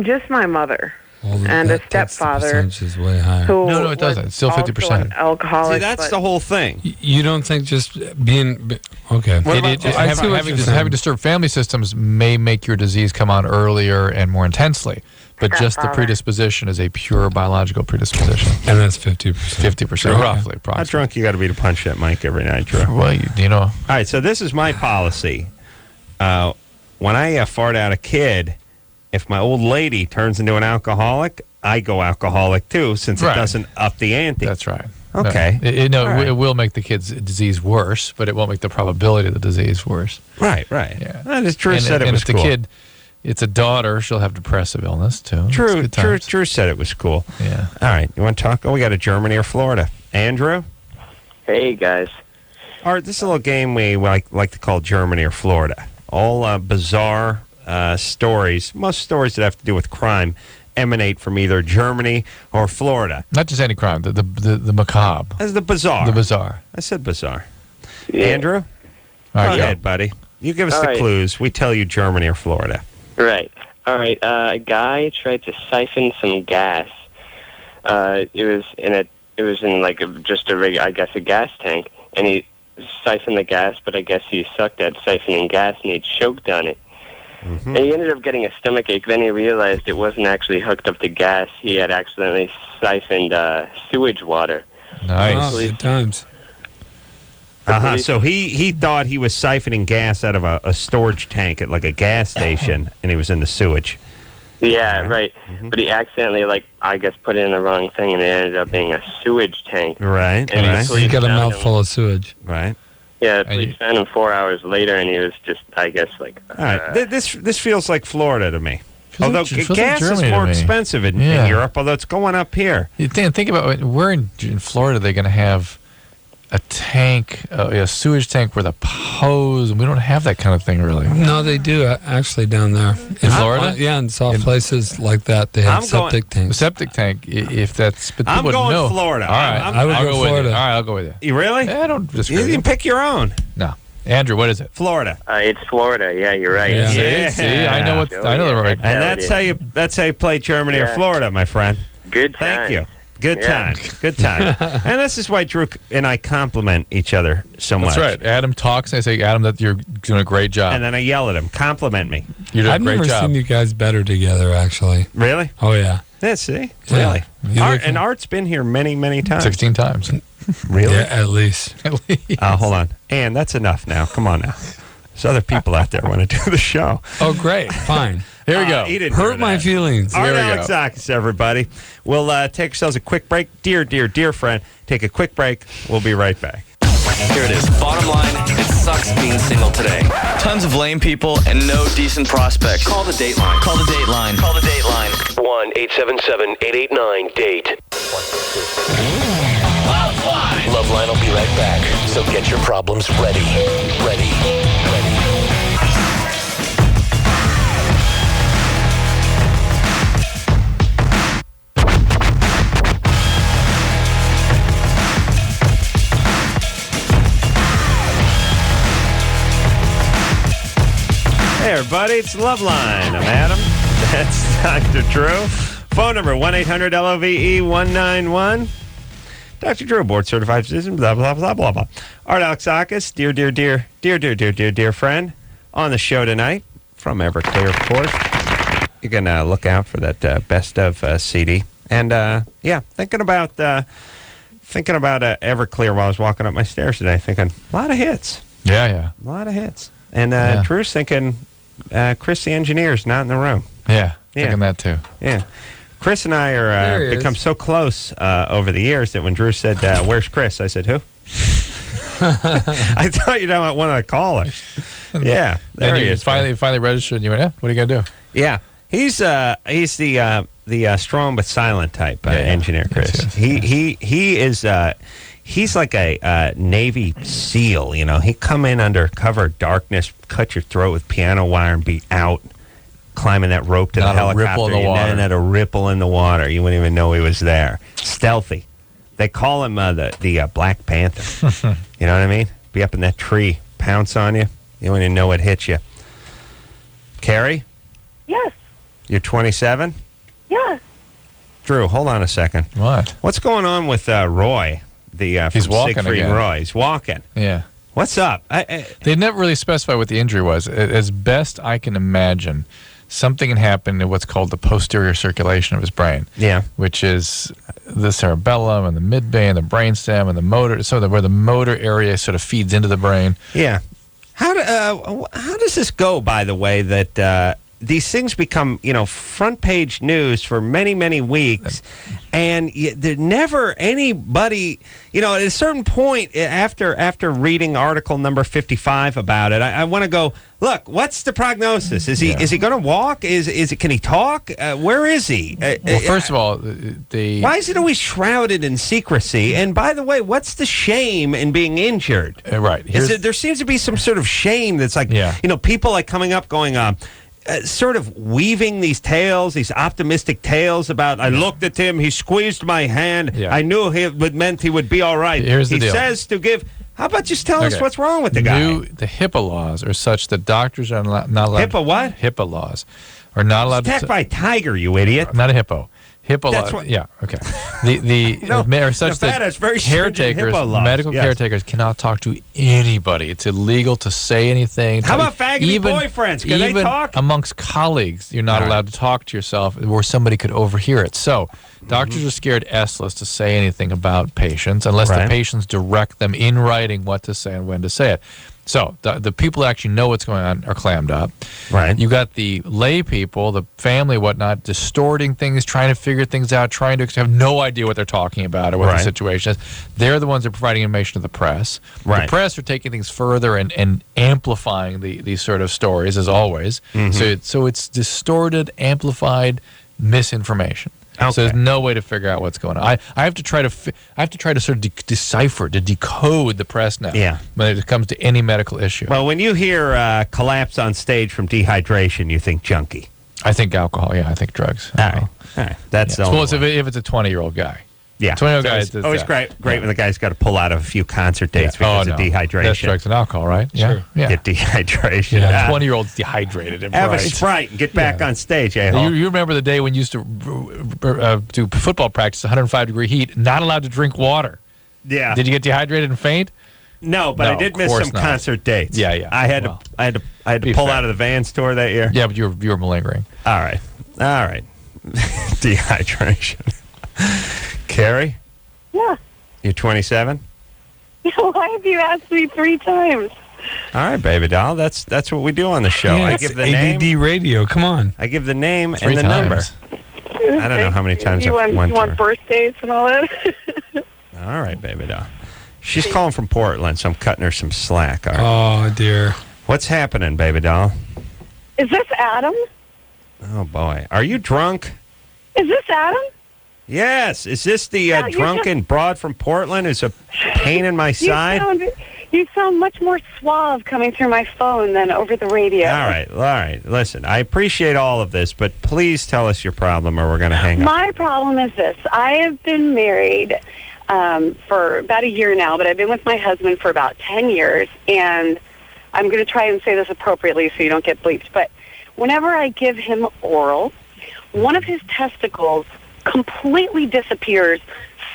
Just my mother. And a stepfather. The percentage is way higher. No, it doesn't. It's still 50%. Alcoholic. See, that's the whole thing. You don't think just being okay? Having disturbed family systems may make your disease come on earlier and more intensely, but just the predisposition is a pure biological predisposition. And that's 50%. 50%, roughly, approximately. How drunk you got to be to punch that mic every night, Drew? Well, you know. All right, so this is my policy. When I fart out a kid, if my old lady turns into an alcoholic, I go alcoholic too, since it doesn't up the ante. That's right. Okay. It will make the kid's disease worse, but it won't make the probability of the disease worse. Right. Yeah. Drew said it was cool. And if the kid, it's a daughter, she'll have depressive illness too. Drew said it was cool. Yeah. All right, you want to talk? Oh, we got a Germany or Florida. Andrew? Hey, guys. All right, this is a little game we like to call Germany or Florida. All bizarre stories, most stories that have to do with crime, emanate from either Germany or Florida. Not just any crime, the macabre. That's the bizarre. The bizarre. I said bizarre. Yeah. Andrew? All right, go ahead, buddy. You give us All the right. clues. We tell you Germany or Florida. Right. All right. A guy tried to siphon some gas. It was in like just a regular, I guess, a gas tank, and he siphoned the gas, but I guess he sucked at siphoning gas and he choked on it. And he ended up getting a stomach ache. Then he realized it wasn't actually hooked up to gas. He had accidentally siphoned sewage water. Nice. Good times. So he thought he was siphoning gas out of a storage tank at like a gas station, and he was in the sewage. Yeah, right. But he accidentally, I guess, put in the wrong thing, and it ended up being a sewage tank. Right. And He got a mouthful of sewage. Right. Yeah, the police found him 4 hours later, and he was just, I guess, All right. This feels like Florida to me. Feels Although like gas is Germany to more me. expensive in Europe, although it's going up here. You think about it. Where in Florida are they going to have a tank, a sewage tank with a hose? And we don't have that kind of thing, really. No, they do actually down there. In Florida? Yeah, in soft places like that, they have septic tanks. Septic tank, if that's... But I'm people going know. Florida. All right, I would go Florida. With you. All right, I'll go with you. You really? Yeah, I don't disagree. You can pick your own. No. Andrew, what is it? Florida. It's Florida. Yeah, you're right. Yeah. See, I know the right. And that's how you play Germany or Florida, my friend. Good time. Thank you. Good time. Good time. And this is why Drew and I compliment each other so much. That's right. Adam talks, and I say, Adam, that you're doing a great job. And then I yell at him, compliment me. You're doing I've a great never job. seen you guys better together, actually. Really? Oh, yeah. Yeah, see? Yeah. Really? And Art's been here many, many times. 16 times. Really? Yeah, at least. Hold on. And that's enough now. Come on now. There's other people out there want to do the show. Oh, great. Fine. Here we go. He didn't Hurt my feelings. Art Here we go. Alexakis, everybody. We'll take ourselves a quick break. Dear friend, take a quick break. We'll be right back. Here it is. Bottom line, it sucks being single today. Tons of lame people and no decent prospects. Call the Dateline. Call the Dateline. Call the Dateline. 1-877-889-DATE. LoveLine will be right back. So get your problems ready. Ready. Hey, everybody, it's LoveLine. I'm Adam. That's Dr. Drew. Phone number 1-800-LOVE-191. Dr. Drew, board certified physician, blah, blah, blah, blah, blah. Art Alexakis, dear friend, on the show tonight from Everclear, of course. You can look out for that best of CD. And, thinking about Everclear while I was walking up my stairs today, thinking, a lot of hits. Yeah. A lot of hits. And Drew's thinking, Chris the engineer's not in the room. Yeah, thinking that too. Yeah. Chris and I are become so close over the years that when Drew said, where's Chris? I said, who? I thought you know one of the callers. Yeah, there he is. Finally registered, and you went, what are you going to do? Yeah. He's the strong but silent type engineer, Chris. Yes. He is... he's like a Navy SEAL, you know. He'd come in under cover of darkness, cut your throat with piano wire, and be out climbing that rope to the helicopter. Ripple in the water. Not a ripple in the water. You wouldn't even know he was there. Stealthy. They call him the Black Panther. You know what I mean? Be up in that tree, pounce on you. You wouldn't even know it hit you. Carrie? Yes. You're 27? Yeah. Drew, hold on a second. What? What's going on with Roy? He's from walking Siegfried again. Roy. He's walking. Yeah. What's up? They never really specify what the injury was. As best I can imagine, something had happened in what's called the posterior circulation of his brain. Yeah. Which is the cerebellum and the midbrain, the brainstem and the motor, where the motor area sort of feeds into the brain. Yeah. How does this go, by the way, that these things become, front page news for many, many weeks, and there's never anybody, at a certain point after reading article number 55 about it, I want to go, look, what's the prognosis? Is he going to walk? Can he talk? Where is he? Well, first of all, why is it always shrouded in secrecy? And by the way, what's the shame in being injured? Right. There seems to be some sort of shame that's like, people like coming up going, sort of weaving these tales, these optimistic tales about, I looked at him, he squeezed my hand, I knew it meant he would be all right. Here's the he deal. says to give, how about just tell us what's wrong with the guy? The HIPAA laws are such that doctors are not allowed. HIPAA what? HIPAA laws are not allowed Attacked by a tiger, you idiot. Not a hippo. HIPAA That's law. what- Yeah, okay. The No, are such Nevada has very stringent caretakers, HIPAA laws. medical Yes. caretakers cannot talk to anybody. It's illegal to say anything. How about faggoty boyfriends? Can they even talk? amongst colleagues, you're not All right. allowed to talk to yourself where somebody could overhear it. So Mm-hmm. doctors are scared S-less to say anything about patients unless Right. the patients direct them in writing what to say and when to say it. So the people that actually know what's going on are clammed up. Right. You got the lay people, the family, whatnot, distorting things, trying to figure things out, trying to have no idea what they're talking about or what the Right. situation is. They're the ones that are providing information to the press. Right. The press are taking things further and amplifying these sort of stories, as always. Mm-hmm. So it's distorted, amplified misinformation. Okay. So there's no way to figure out what's going on. I have to try to sort of decipher, to decode the press now. Yeah. When it comes to any medical issue. Well, when you hear collapse on stage from dehydration, you think junkie. I think alcohol. Yeah, I think drugs. All right. All right. That's the Well, only it's one. if it's a 20-year-old guy. Yeah. 20-year-old It's guy. always great when the guy's got to pull out of a few concert dates because of dehydration. That's drugs and alcohol, right? Sure. Yeah. Get dehydration. Yeah. Ah, 20-year-old's dehydrated and have a bright. Sprite and get back on stage, eh? You remember the day when you used to do football practice, 105-degree heat, not allowed to drink water. Yeah. Did you get dehydrated and faint? No, but No, I did of miss course some not. concert dates. Yeah, yeah. I had Well, to be pull fair. out of the Vans tour that year. Yeah, but you were malingering. All right. Dehydration. Carrie, Yeah. you're 27. Why have you asked me 3 times? All right, baby doll. That's what we do on the show. Yeah, I it's give the ADD name. radio. Come on. I give the name 3 and the times. number. I don't know how many times you I've want, went you want through. birthdays and all that? All right, baby doll. She's calling from Portland, so I'm cutting her some slack. All right. Oh, dear. What's happening, baby doll? Is this Adam? Oh boy, are you drunk? Is this Adam? Yes. Is this the Yeah, you drunken broad from Portland who's a pain in my side? You sound much more suave coming through my phone than over the radio. All right. Listen, I appreciate all of this, but please tell us your problem or we're going to hang up. My problem is this. I have been married for about a year now, but I've been with my husband for about 10 years, and I'm going to try and say this appropriately so you don't get bleeped, but whenever I give him oral, one of his testicles completely disappears,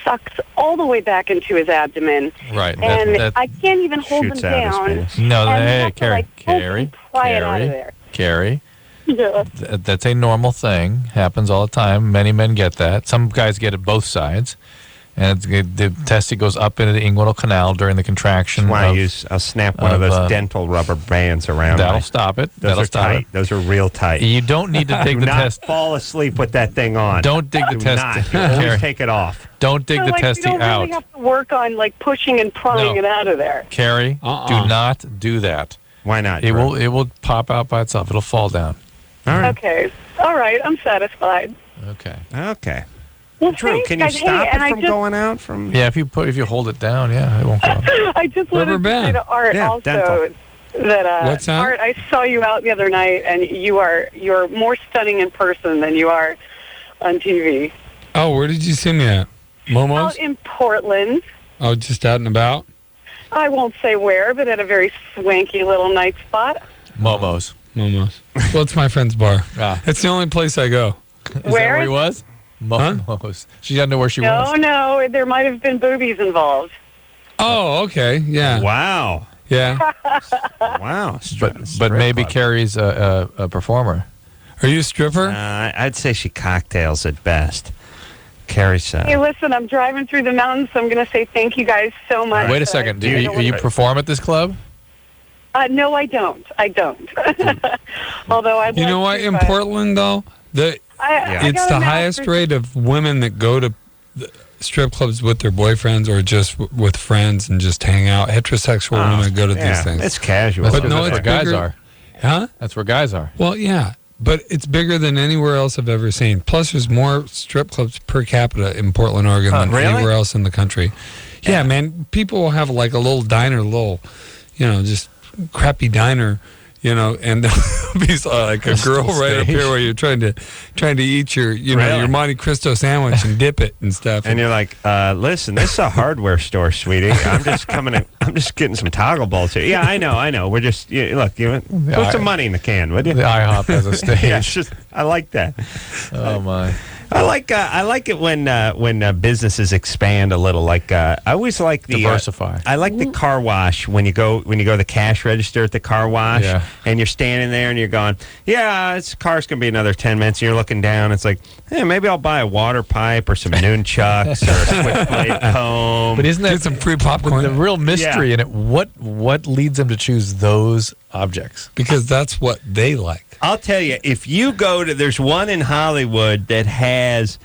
sucks all the way back into his abdomen, Right. and I can't even hold him shoots out his down. penis. No, and hey, have to, Carrie, pull and pry it out of there. Carrie. Yeah. That's a normal thing. Happens all the time. Many men get that. Some guys get it both sides. And the testy goes up into the inguinal canal during the contraction. That's why I'll snap one of those dental rubber bands around. That'll stop it. Those That'll are stop tight. it. Those are real tight. You don't need to dig Do the not test. fall asleep with that thing on. Don't dig the Do test. not. You always take it off. Don't dig So, the like, testy you don't out. really have to work on pushing and prying No. it out of there. Carrie, do not do that. Why not? It Drew? will pop out by itself. It'll fall down. All right. Okay. All right. I'm satisfied. Okay. Okay. Well, Drew, thanks, can you guys. stop Hey, it and from going out? From Yeah, if you hold it down, yeah, it won't go. I just wanted Rubber to say band. to Art Yeah, also dental. that What's that? Art, I saw you out the other night, and you're more stunning in person than you are on TV. Oh, where did you see me at? Momo's? Out in Portland. Oh, just out and about? I won't say where, but at a very swanky little night spot. Momo's. Momo's. Well, it's my friend's bar. Ah. It's the only place I go. Is that Where? where he was? Momo's. She doesn't know where she No, was. no, there might have been boobies involved. Oh, okay. Yeah. Wow. Yeah. Wow. But maybe Carrie's a performer. Are you a stripper? I'd say she cocktails at best. Carrie's. Hey, listen, I'm driving through the mountains, so I'm going to say thank you guys so much. Wait a second. Do you perform at this club? No, I don't. I don't. Although I'd You like know what? to, In but Portland, though, I it's got the a highest master's- rate of women that go to the strip clubs with their boyfriends or just with friends and just hang out. Heterosexual women go to these things. It's casual. That's But no, where it's guys bigger. are. Huh? That's where guys are. Well, yeah. But it's bigger than anywhere else I've ever seen. Plus, there's more strip clubs per capita in Portland, Oregon than really? anywhere else in the country. Yeah, man. People will have like a little diner, just crappy diner, and there'll be like a girl right up here where you're trying to eat your, your Monte Cristo sandwich and dip it and stuff. And you're like, listen, this is a hardware store, sweetie. I'm just getting some toggle bolts here. Yeah, I know. We're just, look, put some money in the can, would you? The IHOP has a stage. Yeah, I like that. Oh, my. I like it when businesses expand a little. Like I always like the diversify. I like the car wash when you go to the cash register at the car wash, and you're standing there and you're going, this car's gonna be another 10 minutes. And you're looking down. It's like, hey, maybe I'll buy a water pipe or some nunchucks or a switchblade comb. But isn't that some free popcorn? The real mystery in it? What leads them to choose those objects? Because that's what they like. I'll tell you, if you go to, there's one in Hollywood that has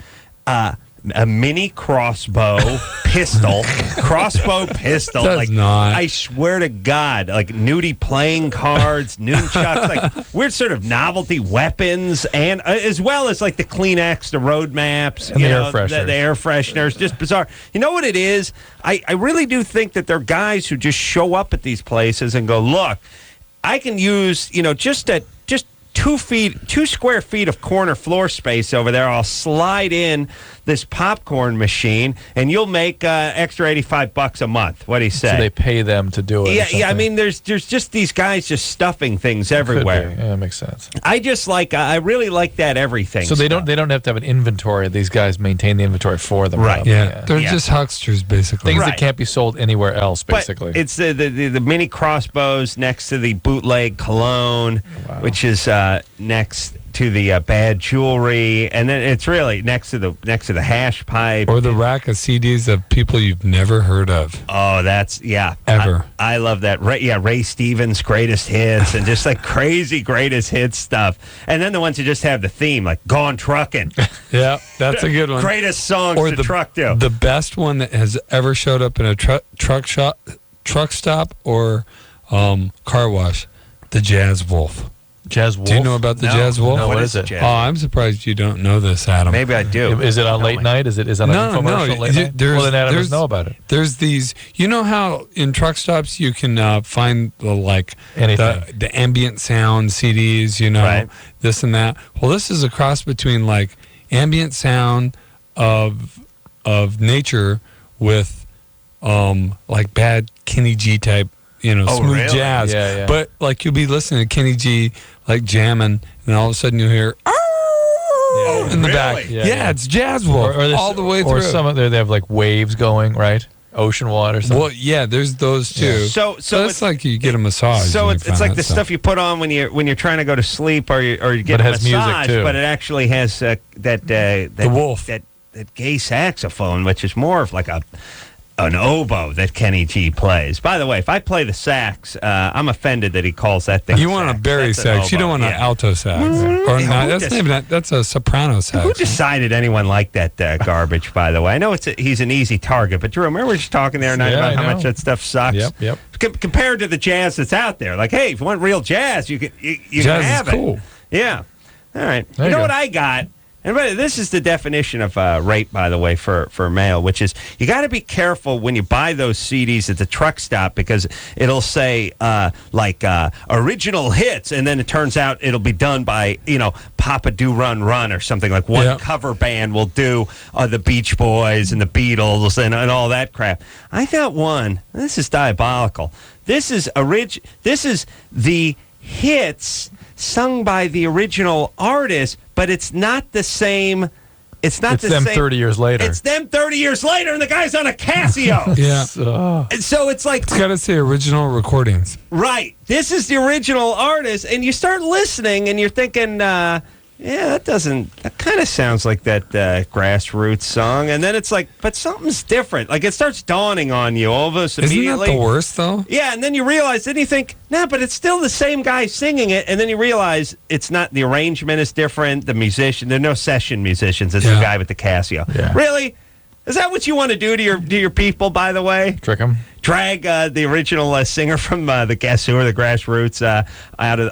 a mini crossbow pistol. Does not. I swear to God, like nudie playing cards, nunchucks, like weird sort of novelty weapons, and as well as like the Kleenex, the road maps, and the air fresheners. The air fresheners, just bizarre. You know what it is? I really do think that there are guys who just show up at these places and go, look, I can use, just 2 square feet of corner floor space over there. I'll slide in this popcorn machine, and you'll make extra $85 a month. What do you say? So they pay them to do it. Yeah. I mean, there's just these guys just stuffing things everywhere. Yeah, that makes sense. I really like that everything. So they don't have to have an inventory. These guys maintain the inventory for them. Right. Yeah. They're just hucksters, basically. Things that can't be sold anywhere else, basically. But it's the mini crossbows next to the bootleg cologne, which is next to the bad jewelry, and then it's really next to the hash pipe or the rack of CDs of people you've never heard of. Oh, that's ever. I love that. Ray Stevens' greatest hits and just like crazy greatest hits stuff, and then the ones that just have the theme like "Gone Trucking." Yeah, that's a good one. Greatest songs or to truck to. The best one that has ever showed up in a truck stop, or car wash, the Jazz Wolf. Jazz Wolf? Do you know about the Jazz Wolf? No, what is it? Oh, I'm surprised you don't know this, Adam. Maybe I do. Is it on late night? Is it on an infomercial late night? Well, then Adam doesn't know about it. There's these, you know how in truck stops you can find the ambient sound CDs, right. This and that. Well, this is a cross between like ambient sound of nature with like bad Kenny G type, smooth really? jazz. Yeah. But like you'll be listening to Kenny G like jamming, and all of a sudden you'll hear in the back. Yeah, it's Jazz Wolf all the way through. Or some of they have like waves going, right? Ocean water. Something. Well, yeah, there's those too. Yeah. So it's like you get a massage. So it's like the stuff you put on when you're trying to go to sleep or you get a massage, music too. But it actually has the wolf, that gay saxophone, which is more of like an oboe that Kenny G plays. By the way, if I play the sax, I'm offended that he calls that thing. You want a bari sax. You don't want an alto sax. Or not. That's a soprano sax. Who decided anyone liked that garbage? By the way, I know he's an easy target, but Drew, remember we were just talking there tonight about how much that stuff sucks. Yep. Compared to the jazz that's out there, like, hey, if you want real jazz, you can have it. Cool. Yeah. All right. There you you know go. what I got? And this is the definition of rape, by the way, for male, which is you got to be careful when you buy those CDs at the truck stop because it'll say original hits, and then it turns out it'll be done by Papa Do Run Run or something like one cover band will do the Beach Boys and the Beatles and all that crap. I got one. This is diabolical. This is the hits sung by the original artist, but it's not the same. It's them 30 years later. It's them 30 years later, and the guy's on a Casio. Yeah. And so it's like it's got to say original recordings. Right. This is the original artist, and you start listening, and you're thinking, that kind of sounds like that Grassroots song. And then it's like, but something's different. Like it starts dawning on you all of us immediately. Isn't that the worst, though? Yeah, and then you realize, then you think, but it's still the same guy singing it. And then you realize it's not, the arrangement is different. The musician, there are no session musicians. It's the guy with the Casio. Yeah. Really? Is that what you want to do to your people, by the way? Trick them? Drag the original singer from the Guess Who or the Grassroots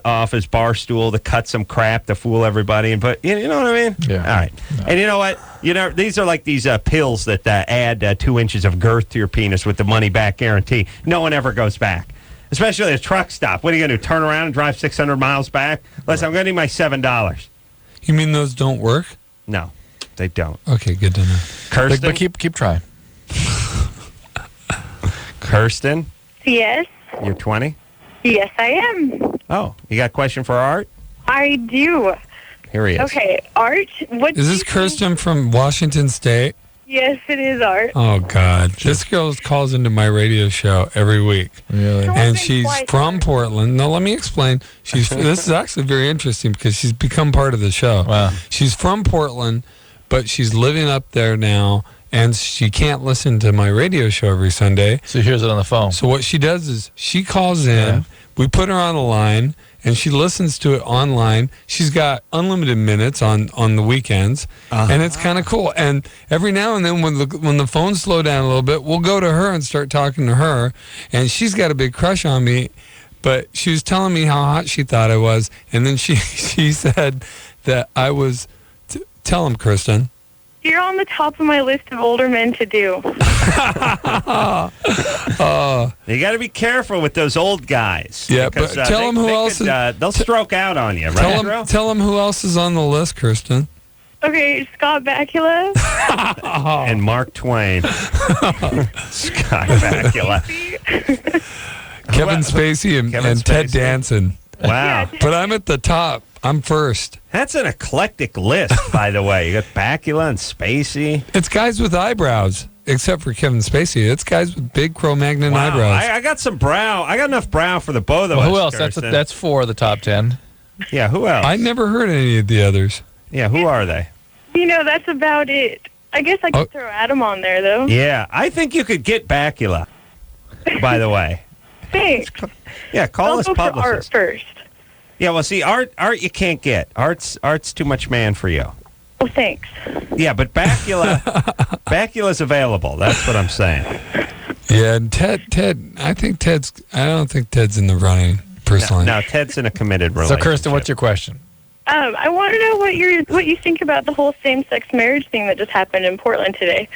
off his bar stool to cut some crap to fool everybody, and put, you know what I mean? Yeah. All right. No. And you know what? These are like these pills that add 2 inches of girth to your penis with the money back guarantee. No one ever goes back, especially at a truck stop. What are you going to do? Turn around and drive 600 miles back? Listen, I'm going to need my $7. You mean those don't work? No, they don't. Okay, good to know. Kirsten, but keep trying. Kirsten, Yes. you're 20? Yes, I am. Oh, you got a question for Art? I do. Here he is. Okay, Art. What Is this Kirsten from Washington State? Yes, it is Art. Oh, God. This girl calls into my radio show every week. Really? And she's from Portland. No, let me explain. This is actually very interesting because she's become part of the show. Wow. She's from Portland, but she's living up there now, and she can't listen to my radio show every Sunday. So here's it on the phone. So what she does is she calls in, we put her on the line, and she listens to it online. She's got unlimited minutes on the weekends, and it's kind of cool. And every now and then when the phones slow down a little bit, we'll go to her and start talking to her, and she's got a big crush on me, but she was telling me how hot she thought I was, and then she said that I was... Tell him, Kristen. You're on the top of my list of older men to do. You got to be careful with those old guys. Yeah, but tell them who else. They'll stroke out on you, right? Tell them who else is on the list, Kristen. Okay, Scott Bakula. And Mark Twain. Scott Bakula. Kevin Spacey and Ted Danson. Wow. But I'm at the top. I'm first. That's an eclectic list, by the way. You got Bakula and Spacey. It's guys with eyebrows, except for Kevin Spacey. It's guys with big Cro-Magnon eyebrows. I got some brow. I got enough brow for the both of us. Who else? Kirsten. That's 4 of the top 10. Yeah, who else? I never heard any of the others. Yeah, who are they? That's about it. I guess I could throw Adam on there, though. Yeah, I think you could get Bakula, by the way. Thanks. Yeah, call us I'll go for publicist. Art first. Yeah, well, see, Art you can't get. Art's too much man for you. Oh, thanks. Yeah, but Bakula's available. That's what I'm saying. Yeah, and Ted, I don't think Ted's in the running, personally. No, Ted's in a committed relationship. So, Kirsten, what's your question? I want to know what you think about the whole same-sex marriage thing that just happened in Portland today.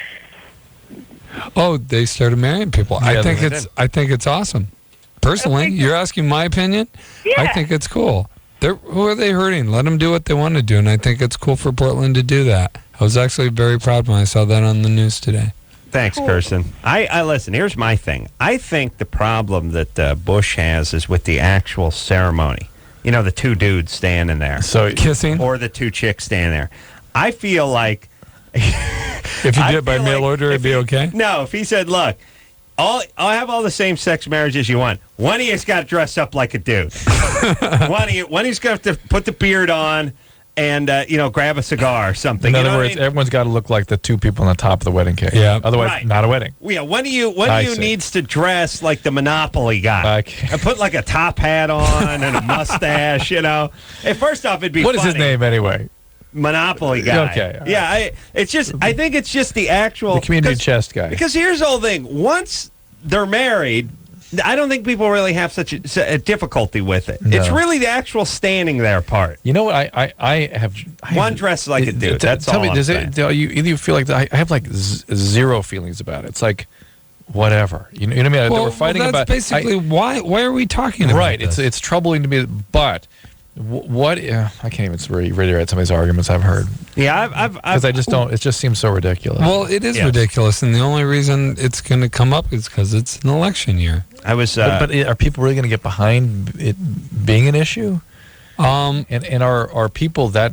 Oh, they started marrying people. Yeah, I think it's awesome. Personally, you're asking my opinion? Yeah. I think it's cool. Who are they hurting? Let them do what they want to do, and I think it's cool for Portland to do that. I was actually very proud when I saw that on the news today. Thanks, Kirsten. I listen, here's my thing. I think the problem that Bush has is with the actual ceremony. You know, the two dudes standing there. So kissing? Or the two chicks standing there. I feel like... If you did it by mail order, it'd be okay? No, if he said, look, I'll have all the same-sex marriages you want. One of you's got to dress up like a dude. One of you's got to put the beard on and, grab a cigar or something. In other words, everyone's got to look like the two people on the top of the wedding cake. Yeah. Otherwise, not a wedding. Yeah, one of you needs to dress like the Monopoly guy. And put like a top hat on and a mustache, Hey, first off, it'd be What funny. is his name anyway? Monopoly guy. Okay. Yeah, I think it's just the actual... The community chest guy. Because here's the whole thing. Once they're married, I don't think people really have such a difficulty with it. No. It's really the actual standing there part. You know what? I have one dressed like a dude. That's tell all me, I'm saying. do you feel like I have like zero feelings about it? It's like whatever. You know what I mean? Well, we're fighting that's about basically why are we talking about right? this? It's troubling to me, but. What I can't even reiterate some of these arguments I've heard. Yeah, because I just don't. It just seems so ridiculous. Well, it is ridiculous, and the only reason it's going to come up is because it's an election year. I was, but are people really going to get behind it being an issue? And are people that?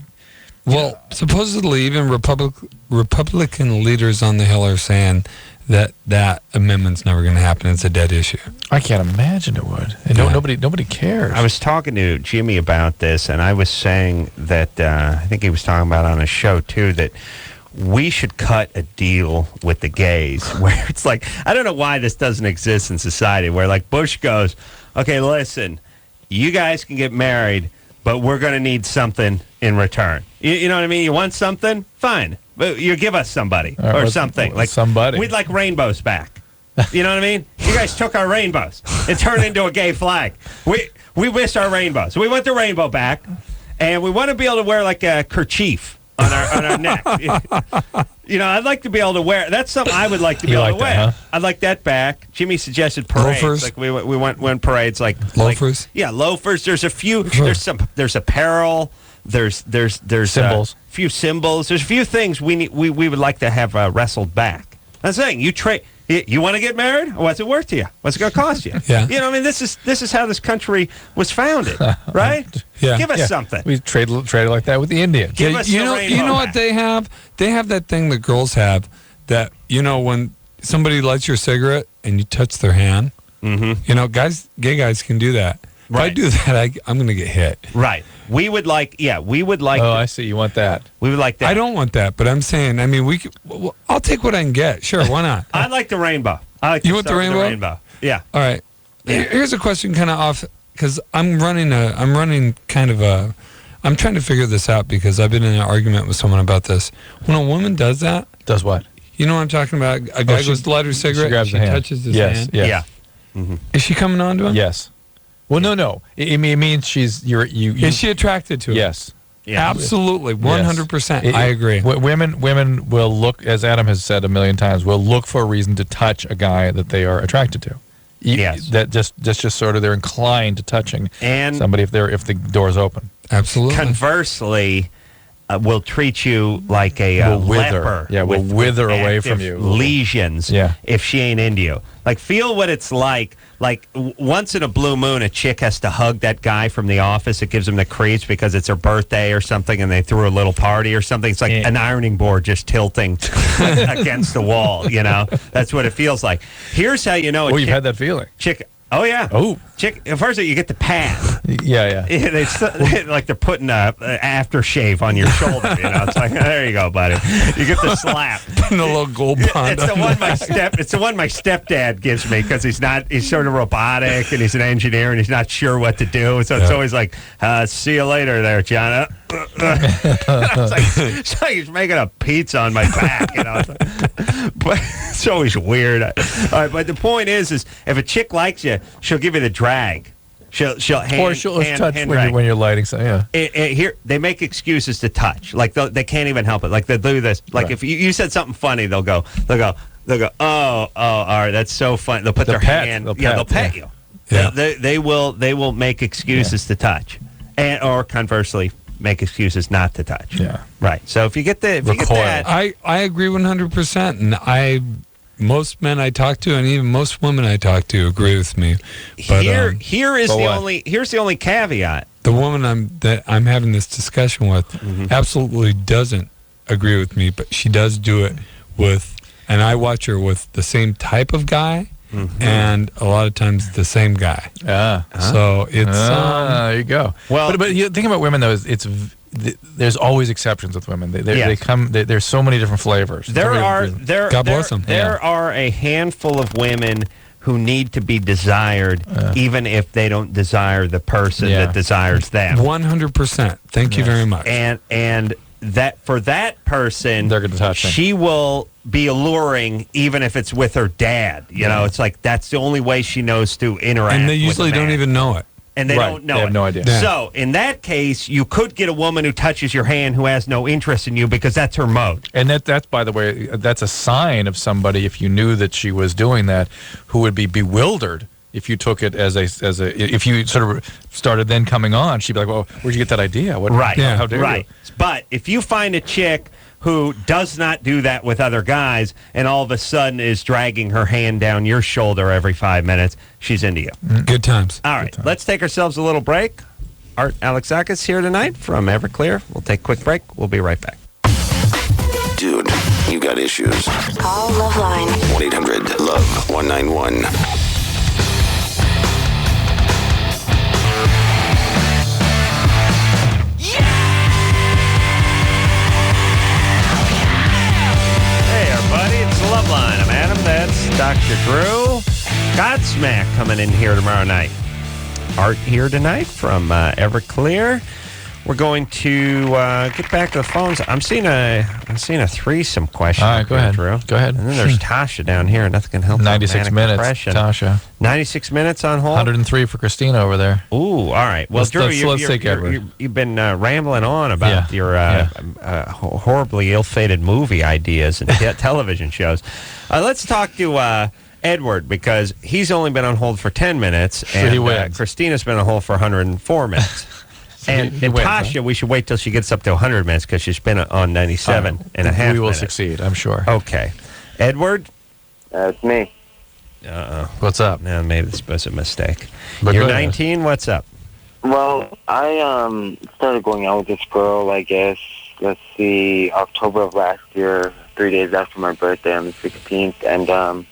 Well, supposedly even Republican leaders on the Hill are saying that amendment's never going to happen. It's a dead issue. I can't imagine it would. And nobody cares. I was talking to Jimmy about this, and I was saying that I think he was talking about on a show too that we should cut a deal with the gays where it's like, I don't know why this doesn't exist in society, where like Bush goes, okay, listen, you guys can get married, but we're going to need something in return. You know what I mean? You want something? Fine. But you give us somebody or something. Like somebody. We'd like rainbows back. You know what I mean? You guys took our rainbows and turned into a gay flag. We missed our rainbows. We want the rainbow back, and we want to be able to wear like a kerchief on our neck. I'd like to be able to wear. That's something I would like to be able to wear. That, huh? I'd like that back. Jimmy suggested parades. Loafers. Like we went parades like loafers. Loafers. There's a few. Sure. There's apparel. There's symbols. Few symbols. There's a few things we would like to have wrestled back. I'm saying you trade. You want to get married? What's it worth to you? What's it going to cost you? Yeah. You know, I mean, this is how this country was founded, right? Yeah. Give us something. We traded like that with the Indians. Give us you the know, rainbow you know what hat. they have? They have that thing that girls have that, you know, when somebody lights your cigarette and you touch their hand, you know, gay guys can do that. If I Right. do that, I'm going to get hit. Right. We would like. Oh, I see. You want that? We would like that. I don't want that, but I'm saying, I mean, I'll take what I can get. Sure, why not? I like the rainbow. I like. You to want the start with rainbow? Yeah. All right. Yeah. Here's a question kind of off, because I'm trying to figure this out because I've been in an argument with someone about this. When a woman does that. Does what? You know what I'm talking about? A guy goes to light her cigarette, she grabs she the hand. touches his Yes, hand. yes. Yeah. Is she coming on to him? Yes. Well, no. It means you. Is she attracted to him? Yes. Yeah. Absolutely, 100%. Yes. I agree. Women will look, as Adam has said a million times, will look for a reason to touch a guy that they are attracted to. Yes. That's just sort of they're inclined to touching And somebody if the door's open. Absolutely. Conversely, will treat you like a Will wither. leper. Yeah, will with wither away active from you. Lesions. Yeah. If she ain't into you, like feel what it's like. Like once in a blue moon, a chick has to hug that guy from the office. It gives them the creeps because it's her birthday or something, and they threw a little party or something. It's like an ironing board just tilting against the wall. You know, that's what it feels like. Here's how you know. You've had that feeling. Chick. Oh yeah. Oh. Chick. First of all, you get the pad. Yeah. Like they're putting a aftershave on your shoulder. You know, it's like there you go, buddy. You get the slap. Putting a little gold bond. It's the one my stepdad gives me because he's sort of robotic and he's an engineer and he's not sure what to do. So it's always like, see you later, there, John. It's like he's making a pizza on my back. You know, but it's always weird. All right, but the point is if a chick likes you, she'll give you the drag. She'll touch when you're lighting something. Yeah. Here they make excuses to touch. Like they can't even help it. Like they'll do this. Like if you said something funny, they'll go. Oh, all right, that's so funny. They'll put their hand. They'll pet you. Yeah. They will make excuses to touch, or conversely make excuses not to touch. Yeah. Right. So if you get that, I agree 100%, and most men I talk to, and even most women I talk to, agree with me. But here's the only caveat. The woman I'm having this discussion with absolutely doesn't agree with me, but she does do it with, and I watch her with the same type of guy, and a lot of times the same guy. So it's there you go. Well, but the thing about women though is there's always exceptions with women. There's so many different flavors. God bless them. There are a handful of women who need to be desired, even if they don't desire the person that desires them. 100%. Thank you very much. And that for that person, they're going to touch me. She will be alluring, even if it's with her dad. You know, it's like that's the only way she knows to interact. And they usually with a man. don't even know it. And they don't know They have no idea. Yeah. So, in that case, you could get a woman who touches your hand who has no interest in you because that's her mode. And that's, by the way, that's a sign of somebody, if you knew that she was doing that, who would be bewildered if you took it as a if you sort of started then coming on. She'd be like, well, where'd you get that idea? How dare you? But if you find a chick who does not do that with other guys and all of a sudden is dragging her hand down your shoulder every 5 minutes, she's into you. Good times. All right, let's take ourselves a little break. Art Alexakis here tonight from Everclear. We'll take a quick break. We'll be right back. Dude, you got issues. Call LoveLine. 1-800-LOVE-191. LoveLine. I'm Adam. That's Dr. Drew. Godsmack coming in here tomorrow night. Art here tonight from Everclear. We're going to get back to the phones. I'm seeing a threesome question. All right, go ahead, Drew. Go ahead. And then there's Tasha down here. Nothing can help. 96 minutes, depression. Tasha. 96 minutes on hold. 103 for Christina over there. Ooh, all right. Well, Drew, let's take Edward. You've been rambling on about your horribly ill-fated movie ideas and television shows. Let's talk to Edward, because he's only been on hold for 10 minutes, and Christina's been on hold for 104 minutes. And Tasha, we should wait till she gets up to 100 minutes because she's been on 97 and a half We will minutes. succeed, I'm sure. Okay. Edward, It's me. What's up? No, maybe this was a mistake. But You're go ahead. 19. What's up? Well, I started going out with this girl, I guess, let's see, October of last year, 3 days after my birthday on the 16th, and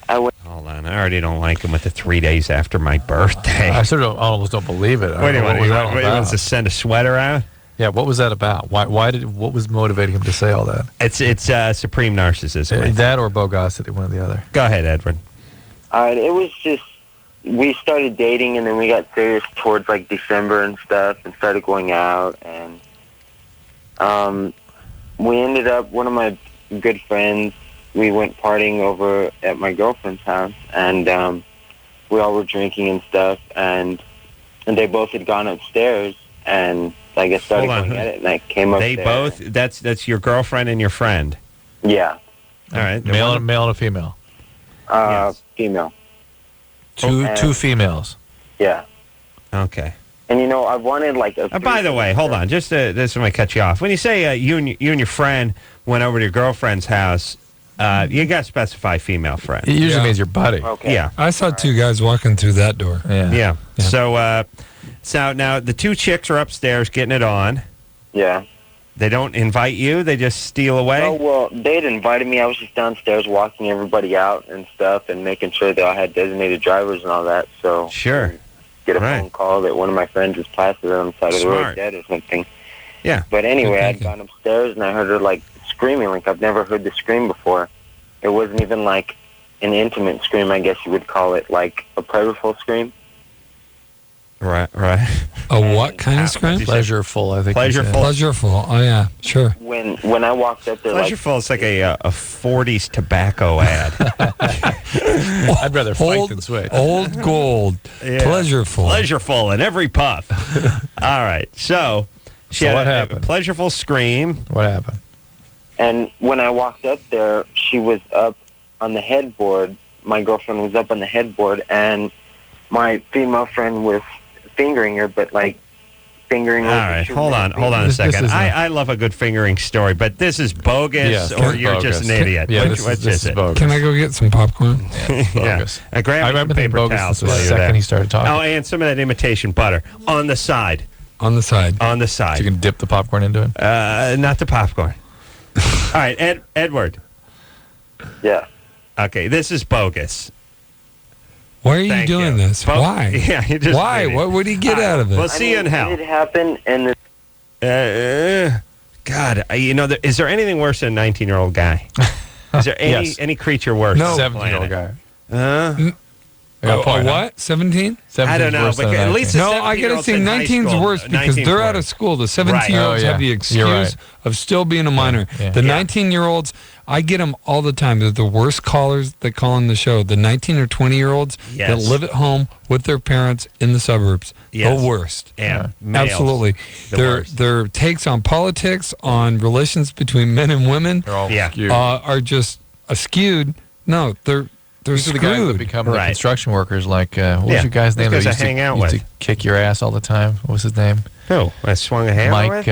I went... Hold on. I already don't like him with the 3 days after my birthday. I sort of almost don't believe it. Wait a minute. He What wants to send a sweater out? Yeah, what was that about? What was motivating him to say all that? It's supreme narcissism. That or bogosity, one or the other. Go ahead, Edward. It was just, we started dating, and then we got serious towards, like, December and stuff, and started going out, and we ended up, one of my good friends, we went partying over at my girlfriend's house, and we all were drinking and stuff, and they both had gone upstairs, and I guess started going at it, and I came up They there. both? That's your girlfriend and your friend? Yeah. All right. Male and a female? Female. Two females? Yeah. Okay. And, you know, I wanted, like, a... By the way, hold on. Just this when I cut you off. When you say you and your friend went over to your girlfriend's house, you got to specify female friend. It usually means your buddy. Okay. Yeah. I saw two guys walking through that door. Yeah. So now the two chicks are upstairs getting it on. Yeah. They don't invite you? They just steal away? Oh, well, they'd invited me. I was just downstairs walking everybody out and stuff and making sure they all had designated drivers and all that. So sure. Get a phone call that one of my friends was plastered on the side of the road Smart. dead or something. Yeah. But anyway, I'd gone upstairs and I heard her, like, screaming like I've never heard the scream before. It wasn't even, like, an intimate scream, I guess you would call it, like a pleasureful scream. Right. A what kind of scream? Pleasureful, I think. Pleasureful. Pleasureful. Oh, yeah. Sure. When I walked up there, Pleasureful is like a 40s tobacco ad. I'd rather fight than switch. Old gold. Yeah. Pleasureful. Pleasureful in every puff. All right. So she So had what a happened? pleasureful scream. What happened? And when I walked up there, she was up on the headboard. My girlfriend was up on the headboard, and my female friend was fingering her, but, like, fingering her. All right, hold on a second. I love a good fingering story, but this is bogus, Yeah, or you're bogus. just an idiot. Yeah, which this is is it? bogus. Can I go get some popcorn? Bogus. Yeah. Grab I've some been thinking paper bogus towels since the while you're second there. he started talking. Oh, and some of that imitation butter on the side. On the side. On the side. So you can dip the popcorn into it? Not the popcorn. All right, Edward. Yeah. Okay, this is bogus. Why are you Thank doing you. this? Bo- Why? Yeah, you just Why? did it. What would he get out of it? We'll see you in hell. It did happen, and God, is there anything worse than a 19-year-old guy? Is there Yes. any creature worse? No. on the 17-year-old planet? guy. I got a point, huh? What? 17? I don't know, but at least No, I got to say 19's worse because they're out of school. The 17-year-olds Right. Oh, have the yeah. excuse You're right. of still being a minor. Yeah. The 19-year-olds, I get them all the time. They're the worst callers that call in the show. The 19 or 20-year-olds Yes. that live at home with their parents in the suburbs. Yes. The worst. Yeah, males. Absolutely. The Their worst. their takes on politics, on relations between men and women They're all Yeah. skewed. are just skewed. No, they're These are the guys that screwed. become the Right. construction workers. Like, what was Yeah, your guy's those name? guys that I used to- hang out used with. to kick your ass all the time. What was his name? Who? I swung a hammer Mike with?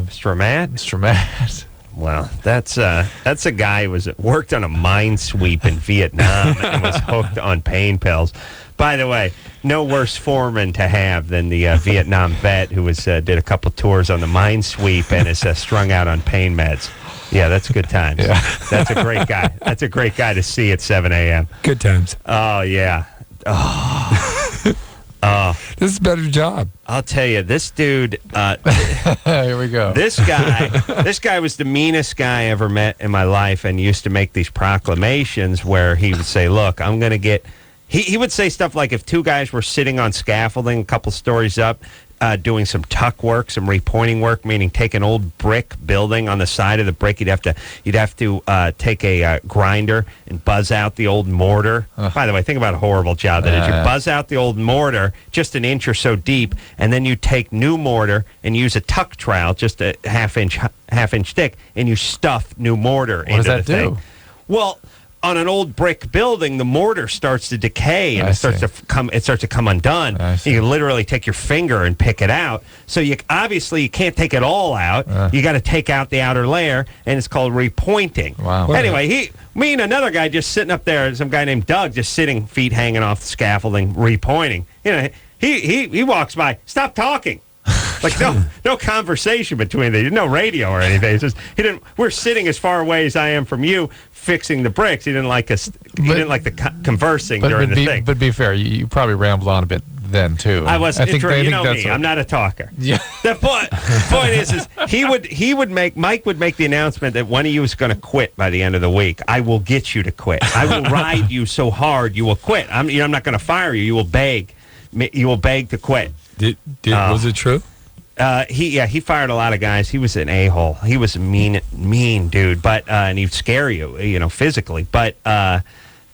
Mr. Matt? Mr. Matt. Well, that's a guy who worked on a mine sweep in Vietnam and was hooked on pain pills. By the way, no worse foreman to have than the Vietnam vet who did a couple tours on the mine sweep and is strung out on pain meds. Yeah, that's good times. Yeah. That's a great guy. That's a great guy to see at 7 a.m. Good times. Oh, yeah. This is a better job. I'll tell you, this dude... Here we go. This guy was the meanest guy I ever met in my life and used to make these proclamations where he would say, look, I'm going to get... He would say stuff like if two guys were sitting on scaffolding a couple stories up, doing some tuck work, some repointing work, meaning take an old brick building on the side of the brick. You'd have to take a grinder and buzz out the old mortar. By the way, think about a horrible job that is. You buzz out the old mortar just an inch or so deep, and then you take new mortar and use a tuck trowel, just a half inch thick, and you stuff new mortar into does that the thing. do? Well, on an old brick building, the mortar starts to decay and it starts to come undone. You can literally take your finger and pick it out. So you can't take it all out. You got to take out the outer layer, and it's called repointing. Wow. Anyway, me and another guy just sitting up there, some guy named Doug, just sitting, feet hanging off the scaffolding, repointing. You know, he walks by, stop talking. Like no conversation between them, no radio or anything. It's just we're sitting as far away as I am from you, fixing the bricks. He didn't like us. He didn't like the conversing during the thing. But be fair, you probably rambled on a bit then too. I was. You know me. I'm not a talker. Yeah. The point is Mike would make the announcement that one of you is going to quit by the end of the week. I will get you to quit. I will ride you so hard you will quit. I'm not going to fire you. You will beg. You will beg to quit. Was it true? He fired a lot of guys. He was an a-hole. He was a mean dude, but and he'd scare you, physically. But the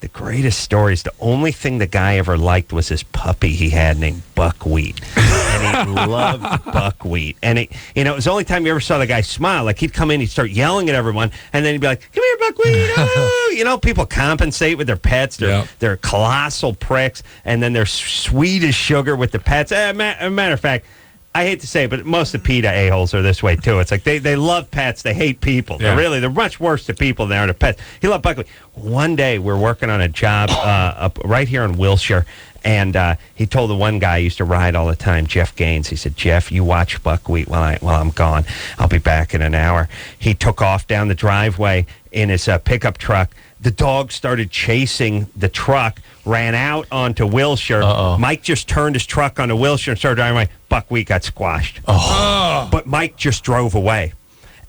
greatest stories, the only thing the guy ever liked was this puppy he had named Buckwheat. And he loved Buckwheat. And it was the only time you ever saw the guy smile. Like, he'd come in, he'd start yelling at everyone, and then he'd be like, come here, Buckwheat. Oh! People compensate with their pets. They're colossal pricks, and then they're sweet as sugar with the pets. Matter of fact, I hate to say it, but most of the PETA a-holes are this way, too. It's like they love pets. They hate people. Yeah. They're much worse to people than they are to pets. He loved Buckwheat. One day, we're working on a job up right here in Wilshire, and he told the one guy he used to ride all the time, Jeff Gaines. He said, Jeff, you watch Buckwheat while I'm gone. I'll be back in an hour. He took off down the driveway in his pickup truck. The dog started chasing the truck, ran out onto Wilshire. Mike just turned his truck onto Wilshire and started driving away. Buckwheat got squashed. But Mike just drove away.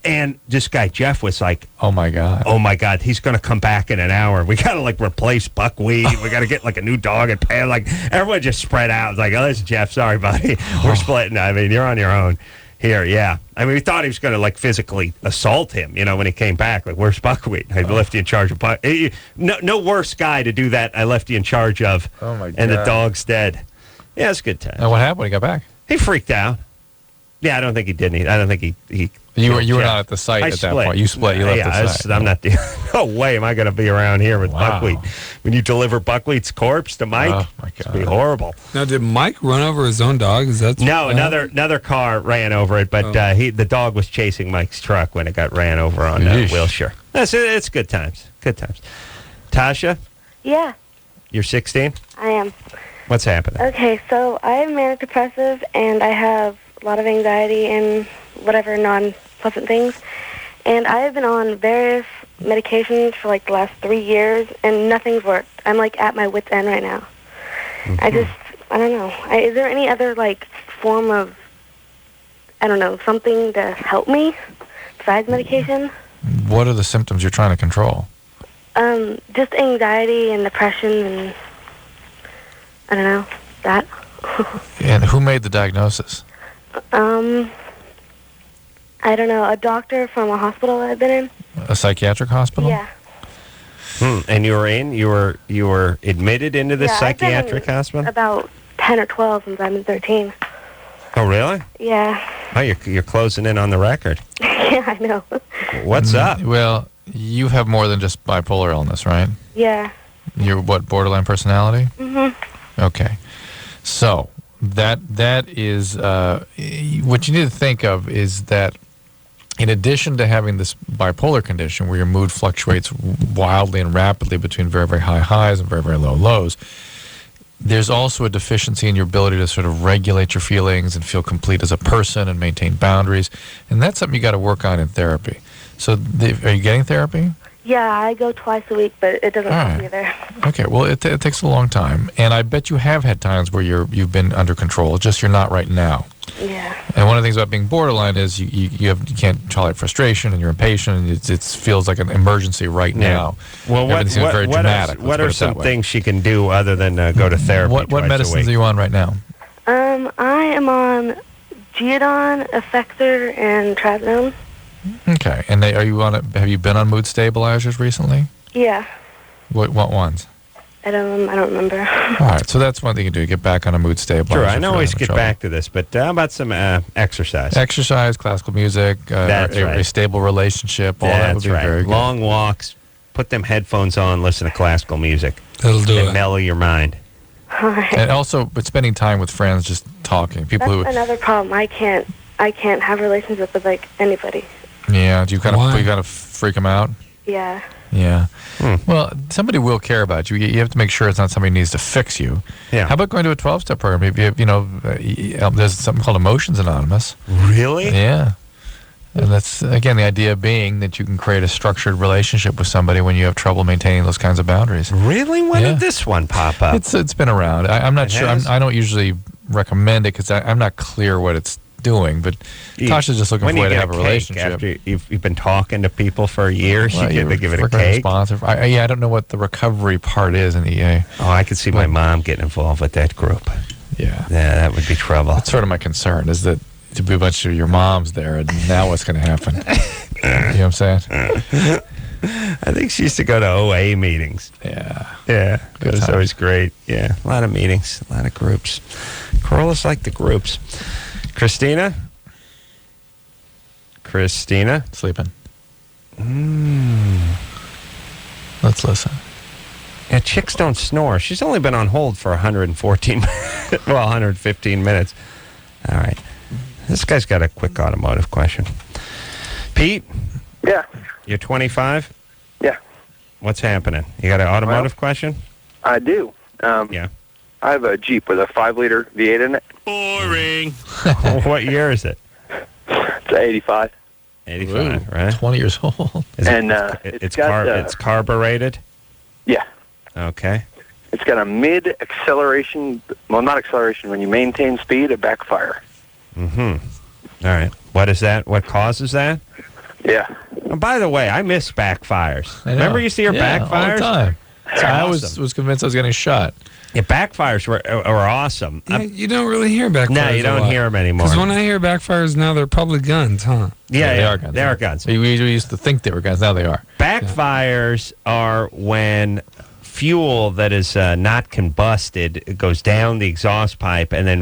And this guy, Jeff, was like, oh, my God, he's going to come back in an hour. We got to, replace Buckwheat. We got to get, a new dog and pay. Everyone just spread out. It's like, oh, this is Jeff. Sorry, buddy. We're splitting. I mean, you're on your own. Here, yeah. I mean, we thought he was going to, physically assault him, when he came back. Where's Buckwheat? I left you in charge of Buckwheat. No worse guy to do that I left you in charge of. Oh, my God. And the dog's dead. Yeah, it's a good time. And what happened when he got back? He freaked out. Yeah, I don't think he did. I don't think he You were not at the site at that point. You split. You left the site. I'm not. No way am I going to be around here with Buckwheat. When you deliver Buckwheat's corpse to Mike, oh my God, it's be horrible. Now, did Mike run over his own dog? Is that no? Another car ran over it, but the dog was chasing Mike's truck when it got ran over on Wilshire. It's good times. Good times. Tasha? Yeah. You're 16? I am. What's happening? Okay, so I have manic depressive, and I have a lot of anxiety and whatever non-pleasant things. And I have been on various medications for the last 3 years, and nothing's worked. I'm at my wit's end right now. Mm-hmm. I don't know. Is there any other form of, I don't know, something to help me besides medication? What are the symptoms you're trying to control? Just anxiety and depression and I don't know, that. And who made the diagnosis? I don't know, a doctor from a hospital I've been in. A psychiatric hospital? Yeah. And you were admitted into this psychiatric hospital? About 10 or 12 since I'm 13. Oh, really? Yeah. Oh, you're closing in on the record. Yeah, I know. What's up? Well, you have more than just bipolar illness, right? Yeah. You're borderline personality? Mm-hmm. Okay. So that is what you need to think of is that in addition to having this bipolar condition where your mood fluctuates wildly and rapidly between very, very high highs and very, very low lows, there's also a deficiency in your ability to sort of regulate your feelings and feel complete as a person and maintain boundaries. And that's something you got to work on in therapy. So are you getting therapy? Yeah, I go twice a week, but it doesn't help me there. Okay, well, it takes a long time. And I bet you have had times where you've been under control, just you're not right now. Yeah. And one of the things about being borderline is you can't tolerate frustration and you're impatient and it feels like an emergency right now. Well, what are some things she can do other than go to therapy? What medicines are you on right now? I am on Geodon, Effector, and Trazodone. Okay, and are you on it? Have you been on mood stabilizers recently? Yeah. What ones? I don't remember. All right, so that's one thing you can do. Get back on a mood stabilizer. Sure, I know always get back to this, but how about some exercise? Exercise, classical music, a stable relationship, all that would be very good. Long walks, Put them headphones on, listen to classical music. That'll do and it. mellow your mind. And also, but spending time with friends, just talking. People That's another problem. I can't have a relationship with like anybody. Yeah, do you kind of freak them out? Yeah. Yeah. Well, somebody will care about you. You have to make sure it's not somebody who needs to fix you. Yeah. How about going to a 12-step program? If there's something called Emotions Anonymous. Really? Yeah. And that's, again, the idea being that you can create a structured relationship with somebody when you have trouble maintaining those kinds of boundaries. Really? When did this one pop up? It's been around. I'm not sure. I don't usually recommend it because I'm not clear what it's doing, but Tasha's just looking for a way to have a relationship. After you've been talking to people for years, Well, you get to give it a cake. Responsive. I don't know what the recovery part is in EA. Oh, I could see my mom getting involved with that group. Yeah. Yeah, that would be trouble. That's sort of my concern, is that to be a bunch of your moms there, and now what's going to happen? You know what I'm saying? I think she used to go to OA meetings. Yeah. Yeah. It was times. always great. Yeah. A lot of meetings, a lot of groups. Corolla's like the groups. Christina? Sleeping. Let's listen. Yeah, chicks don't snore. She's only been on hold for 115 minutes. All right. This guy's got a quick automotive question. Pete? Yeah. You're 25? Yeah. What's happening? You got an automotive question? I do. Yeah. I have a Jeep with a 5-liter V8 in it. Boring. What year is it? It's 85. 85, right? 20 years old. It's carbureted? Yeah. Okay. It's got a mid-acceleration, well, not acceleration, when you maintain speed, a backfire. All right. What is that? What causes that? Yeah. Oh, by the way, I miss backfires. I know. Remember you see your backfires? All the time. It's I awesome. was convinced I was getting shot. Yeah, backfires were awesome. Yeah, you don't really hear backfires. No, you don't hear them anymore. Because when I hear backfires now, they're probably guns, huh? Yeah, they are guns. They are guns. We used to think they were guns. Now they are. Backfires are when fuel that is not combusted goes down the exhaust pipe and then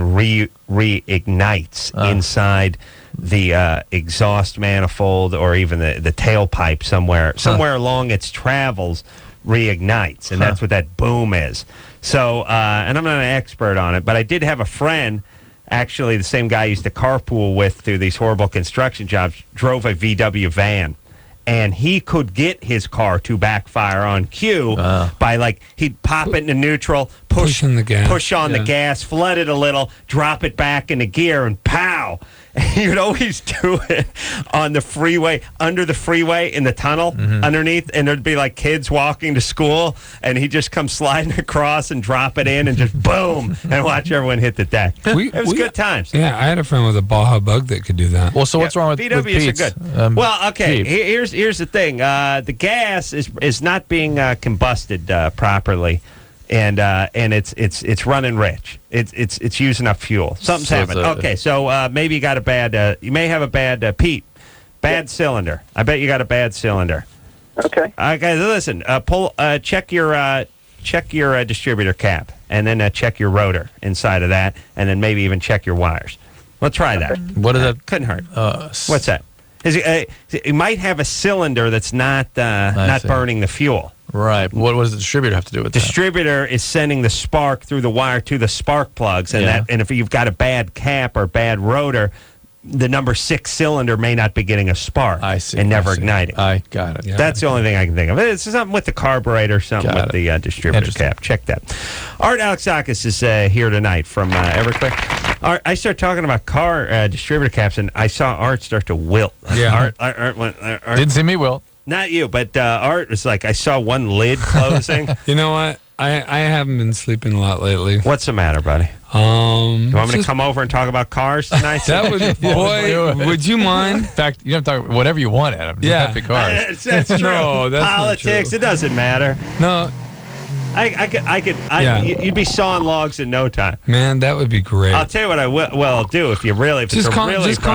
reignites inside the exhaust manifold or even the tailpipe somewhere along its travels reignites, and that's what that boom is. So, and I'm not an expert on it, but I did have a friend, actually the same guy I used to carpool with through these horrible construction jobs, drove a VW van. And he could get his car to backfire on cue by, he'd pop it into neutral, push on the gas, flood it a little, drop it back into gear, and pow! And you'd always do it on the freeway, under the freeway, in the tunnel, underneath, and there'd be, kids walking to school, and he'd just come sliding across and drop it in, and just boom, and watch everyone hit the deck. It was good times. Yeah, I had a friend with a Baja Bug that could do that. Well, so what's wrong with VWs Pete's? are good. Well, okay. Here's the thing. The gas is not being combusted properly, and it's running rich. It's using up fuel. Something's happened. Okay, so maybe you got a bad. You may have a bad bad cylinder. I bet you got a bad cylinder. Okay. Okay. Listen. Check your distributor cap, and then check your rotor inside of that, and then maybe even check your wires. Let's try that. What is that? Couldn't hurt. What's that? It might have a cylinder that's not burning the fuel. Right. What does the distributor have to do with that? Distributor is sending the spark through the wire to the spark plugs, and if you've got a bad cap or bad rotor, the number 6 cylinder may not be getting a spark. I see. And never igniting. I got it. Yeah. That's the only thing I can think of. It's something with the carburetor, something with the distributor cap. Check that. Art Alexakis is here tonight from Everclear. Art, I started talking about car distributor caps, and I saw Art start to wilt. Yeah. Art didn't see me wilt. Not you, but Art was like, I saw one lid closing. You know what? I haven't been sleeping a lot lately. What's the matter, buddy? You want me to come over and talk about cars tonight? That would, boy, would you mind? In fact, you don't talk whatever you want, Adam. Yeah. Happy cars. That's true. No, that's Politics, not true. it doesn't matter. No. You'd be sawing logs in no time. Man, that would be great. I'll tell you what I'll do if just call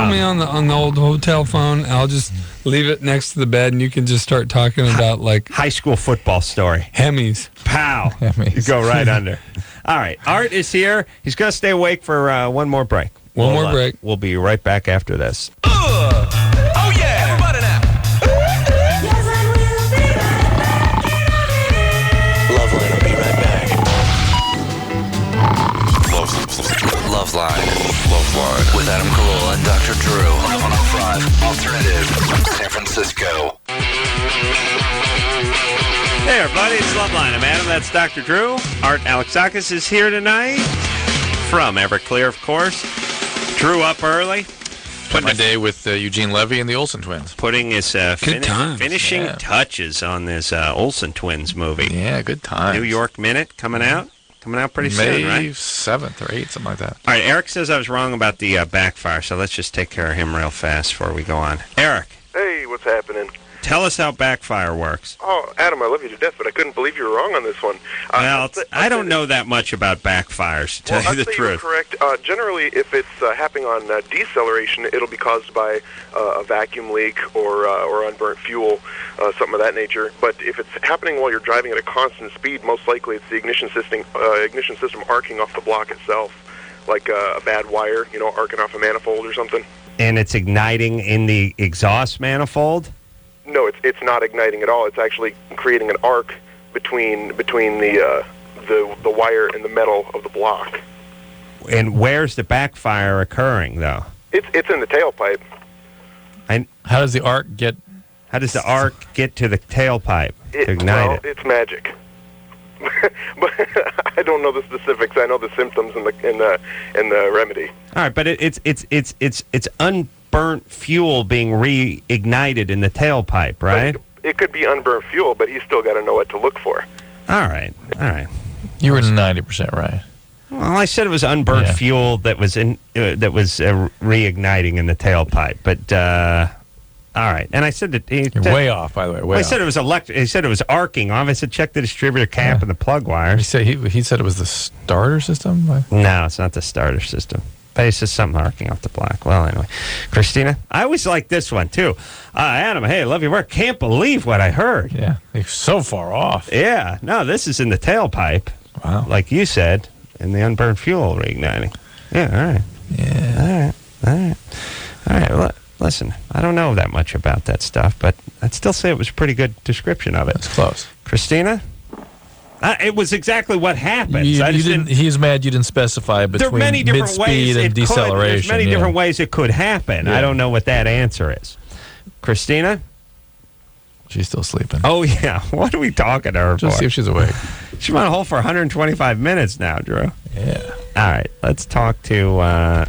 me on the old hotel phone. I'll just leave it next to the bed, and you can just start talking about high school football story. Hemis. Pow. Hemis. You go right under. All right, Art is here. He's going to stay awake for one more break. One more break. We'll be right back after this. Oh yeah, everybody now. LoveLine. LoveLine. With Adam Carolla and Dr. Drew. On 105 Alternative. San Francisco. Hey, everybody, it's LoveLine. I'm Adam. That's Dr. Drew. Art Alexakis is here tonight from Everclear, of course. Drew up early. Spent my day with Eugene Levy and the Olsen twins. Putting his finishing touches on this Olsen twins movie. Yeah, good time. New York Minute coming out. Coming out pretty soon, right? May 7th or 8th, something like that. All right, Eric says I was wrong about the backfire, so let's just take care of him real fast before we go on. Eric. Hey, what's happening? Tell us how backfire works. Oh, Adam, I love you to death, but I couldn't believe you were wrong on this one. Well, I don't know that much about backfires, to tell you the truth. You're correct. Generally, if it's happening on deceleration, it'll be caused by a vacuum leak or unburnt fuel, something of that nature. But if it's happening while you're driving at a constant speed, most likely it's the ignition system arcing off the block itself, like a bad wire, arcing off a manifold or something. And it's igniting in the exhaust manifold? No, it's not igniting at all. It's actually creating an arc between the wire and the metal of the block. And where's the backfire occurring, though? It's in the tailpipe. How does the arc get? How does the arc get to the tailpipe to ignite it? It's magic. But I don't know the specifics. I know the symptoms and the remedy. All right, but it's unburnt fuel being reignited in the tailpipe, right? It could be unburnt fuel, but he's still got to know what to look for. All right. You were 90% right. Well, I said it was unburnt fuel that was reigniting in the tailpipe, but all right. And I said that you're way off, by the way. I said it was electric. He said it was arcing off. I said check the distributor cap and the plug wires. He said it was the starter system. No, it's not the starter system. But it's just something arcing off the block. Well, anyway, Christina, I always like this one too. Adam, hey, love your work. Can't believe what I heard. Yeah, you're so far off. Yeah, no, this is in the tailpipe. Wow, like you said, in the unburned fuel reigniting. Yeah, all right. Yeah, all right. Well, listen, I don't know that much about that stuff, but I'd still say it was a pretty good description of it. That's close. Christina? It was exactly what happened. He's mad you didn't specify between mid-speed and deceleration. There's many different ways it could happen. Yeah. I don't know what that answer is. Christina? She's still sleeping. Oh, yeah. What are we talking to her Just for? see if she's awake. She's on hold for 125 minutes now, Drew. Yeah. All right. Let's talk to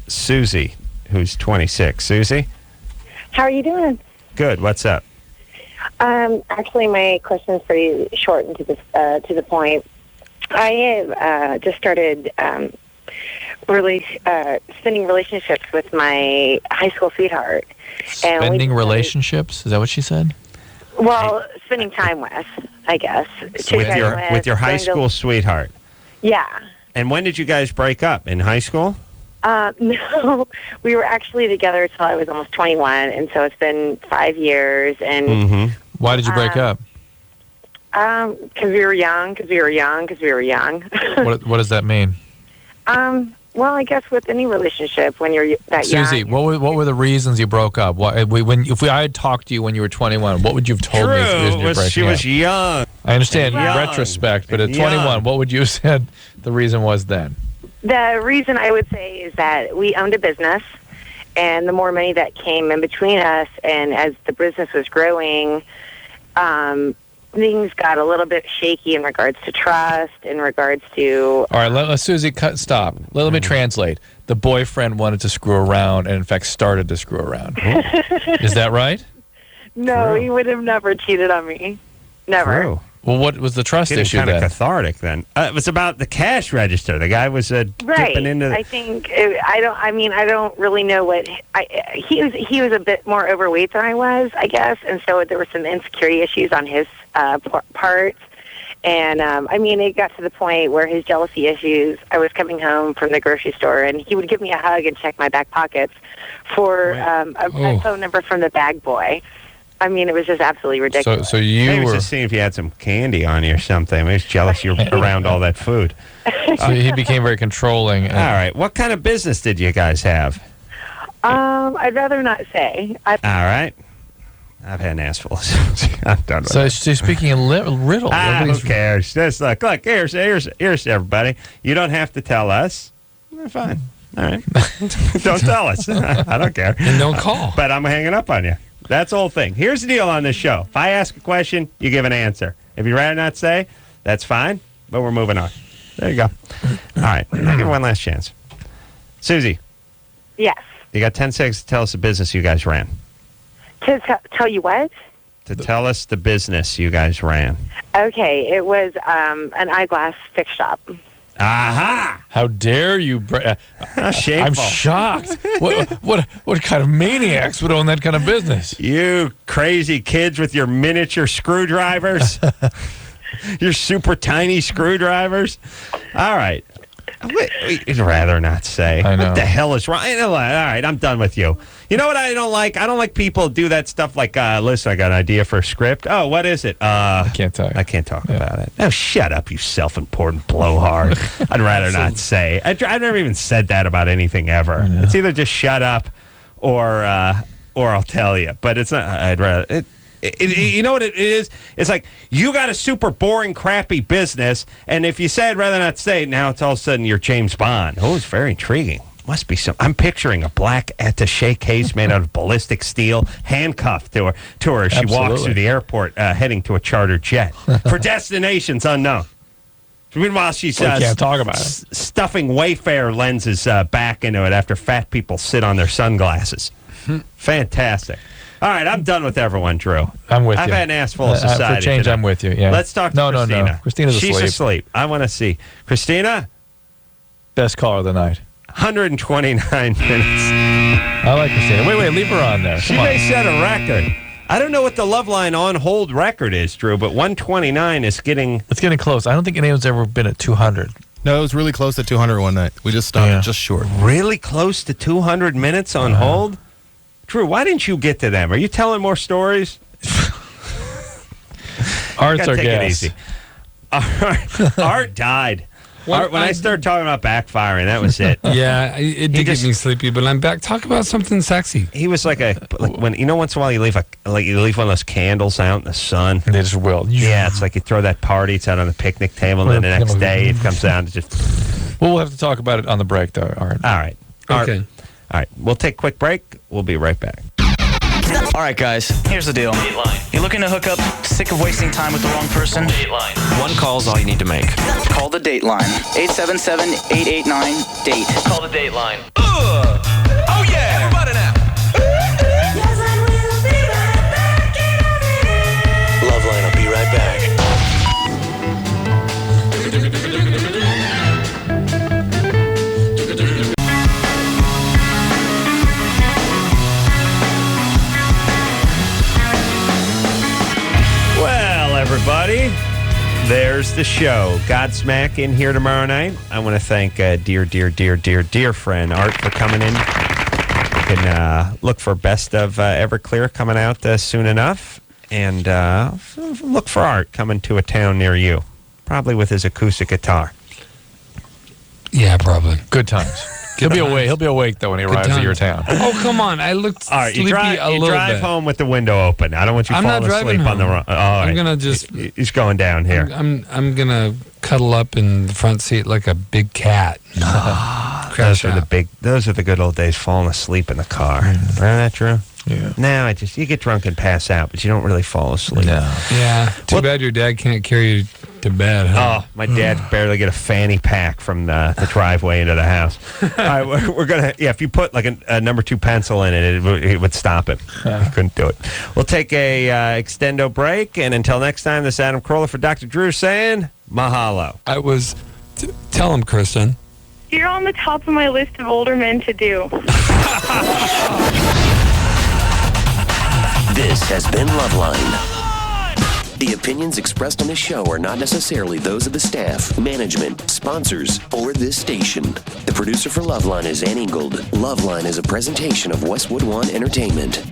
Susie, who's 26. Susie? How are you doing? Good. What's up? Actually, my question is pretty short and to the point. I have just started spending relationships with my high school sweetheart. Spending relationships? Is that what she said? Well, spending time with, I guess. With your high school sweetheart? Yeah. And when did you guys break up? In high school? No, we were actually together until I was almost 21, and so it's been 5 years. And why did you break up? Because we were young. What does that mean? Well, I guess with any relationship, when you're that young. Susie, what were the reasons you broke up? If I had talked to you when you were 21, what would you have told me? She was young. I understand in retrospect, but at 21, what would you have said the reason was then? The reason I would say is that we owned a business, and the more money that came in between us, and as the business was growing, things got a little bit shaky in regards to trust, in regards to... All right, let Susie, stop. Let me translate. The boyfriend wanted to screw around and, in fact, started to screw around. Is that right? No, he would have never cheated on me. Never. True. Well, what was the trust issue then? Kind of then? cathartic then. It was about the cash register. The guy was dipping into... I think... I don't really know what... He was a bit more overweight than I was, I guess, and so there were some insecurity issues on his part. And, it got to the point where his jealousy issues, I was coming home from the grocery store, and he would give me a hug and check my back pockets for a phone number from the bag boy. It was just absolutely ridiculous. So you Maybe were just seeing if you had some candy on you or something. Maybe he's jealous you're around all that food. So he became very controlling. All right. What kind of business did you guys have? I'd rather not say. All right. I've had an ass full. I'm done with So it. she's speaking in riddle. Who cares? Just look, here's everybody. You don't have to tell us. Fine. All right. Don't tell us. I don't care. And don't call. But I'm hanging up on you. That's the whole thing. Here's the deal on this show. If I ask a question, you give an answer. If you'd rather not say, that's fine, but we're moving on. There you go. All right. I'll give one last chance. Susie. Yes. You got 10 seconds to tell us the business you guys ran. To tell you what? To tell us the business you guys ran. Okay, it was an eyeglass fix shop. Aha! How dare you? Shameful. I'm shocked. What kind of maniacs would own that kind of business? You crazy kids with your miniature screwdrivers. Your super tiny screwdrivers. All right. We'd rather not say. I know. What the hell is wrong? All right, I'm done with you. You know what I don't like? I don't like people do that stuff like, listen, I got an idea for a script. Oh, what is it? I can't tell you. I can't talk about it. Oh, shut up, you self-important blowhard. I'd rather not say. I've never even said that about anything ever. It's either just shut up or I'll tell you. But it's not. I'd rather. You know what it is? It's like you got a super boring, crappy business, and if you say I'd rather not say, now it's all of a sudden you're James Bond. Oh, it's very intriguing. Must be some. I'm picturing a black attaché case made out of ballistic steel, handcuffed to her. She walks through the airport, heading to a chartered jet for destinations unknown. Meanwhile, she's can't talk about it. Stuffing Wayfair lenses back into it after fat people sit on their sunglasses. Fantastic. All right, I'm done with everyone, Drew. I'm with you. I've had an ass full of society For change, today. I'm with you. Yeah. Let's talk to Christina. No. Christina's She's asleep. asleep. I want to see. Christina? Best caller of the night. 129 minutes. I like Christina. Wait, leave her on there. She may set a record. I don't know what the LoveLine on hold record is, Drew, but 129 is getting... It's getting close. I don't think anyone's ever been at 200. No, it was really close to 200 one night. We just stopped just short. Really close to 200 minutes on hold? Drew, why didn't you get to them? Are you telling more stories? Art's our take guest. it easy. Art died. Art, when I started talking about backfiring, that was it. Yeah, it did get me sleepy, but I'm back. Talk about something sexy. He was like when once in a while you leave one of those candles out in the sun. They just will. Yeah, it's like you throw that party. It's out on the picnic table, and then the next day it comes down to just. Well, we'll have to talk about it on the break, though, Art. All right. Okay. All right. We'll take a quick break. We'll be right back. All right, guys, here's the deal. You're looking to hook up, sick of wasting time with the wrong person? Dateline. One call's all you need to make. Call the Dateline. 877-889-DATE. Call the Dateline. Oh, yeah! Everybody now. LoveLine will be right back. Everybody, there's the show. Godsmack in here tomorrow night. I want to thank dear friend Art for coming in. You can look for Best of Everclear coming out soon enough, and look for Art coming to a town near you, probably with his acoustic guitar. Yeah, probably. Good times. He'll be awake though when he arrives at your town. Oh, come on! I looked all right, sleepy a little drive bit. home with the window open. I don't want you I'm falling not asleep driving on the home. run. Oh, all right. I'm gonna just. He's going down here. I'm gonna cuddle up in the front seat like a big cat. Those are the good old days. Falling asleep in the car. Remember that, Drew? Yeah. Now you get drunk and pass out, but you don't really fall asleep. No. Yeah. Too bad your dad can't carry you to bed. Huh? Oh, my dad could barely get a fanny pack from the driveway into the house. All right, we're gonna. Yeah, if you put like a number 2 pencil in it would stop him. He couldn't do it. We'll take a extendo break, and until next time, this is Adam Carolla for Dr. Drew saying mahalo. I was. Tell him, Kristen. You're on the top of my list of older men to do. This has been LoveLine. The opinions expressed on this show are not necessarily those of the staff, management, sponsors, or this station. The producer for LoveLine is Ann Ingold. LoveLine is a presentation of Westwood One Entertainment.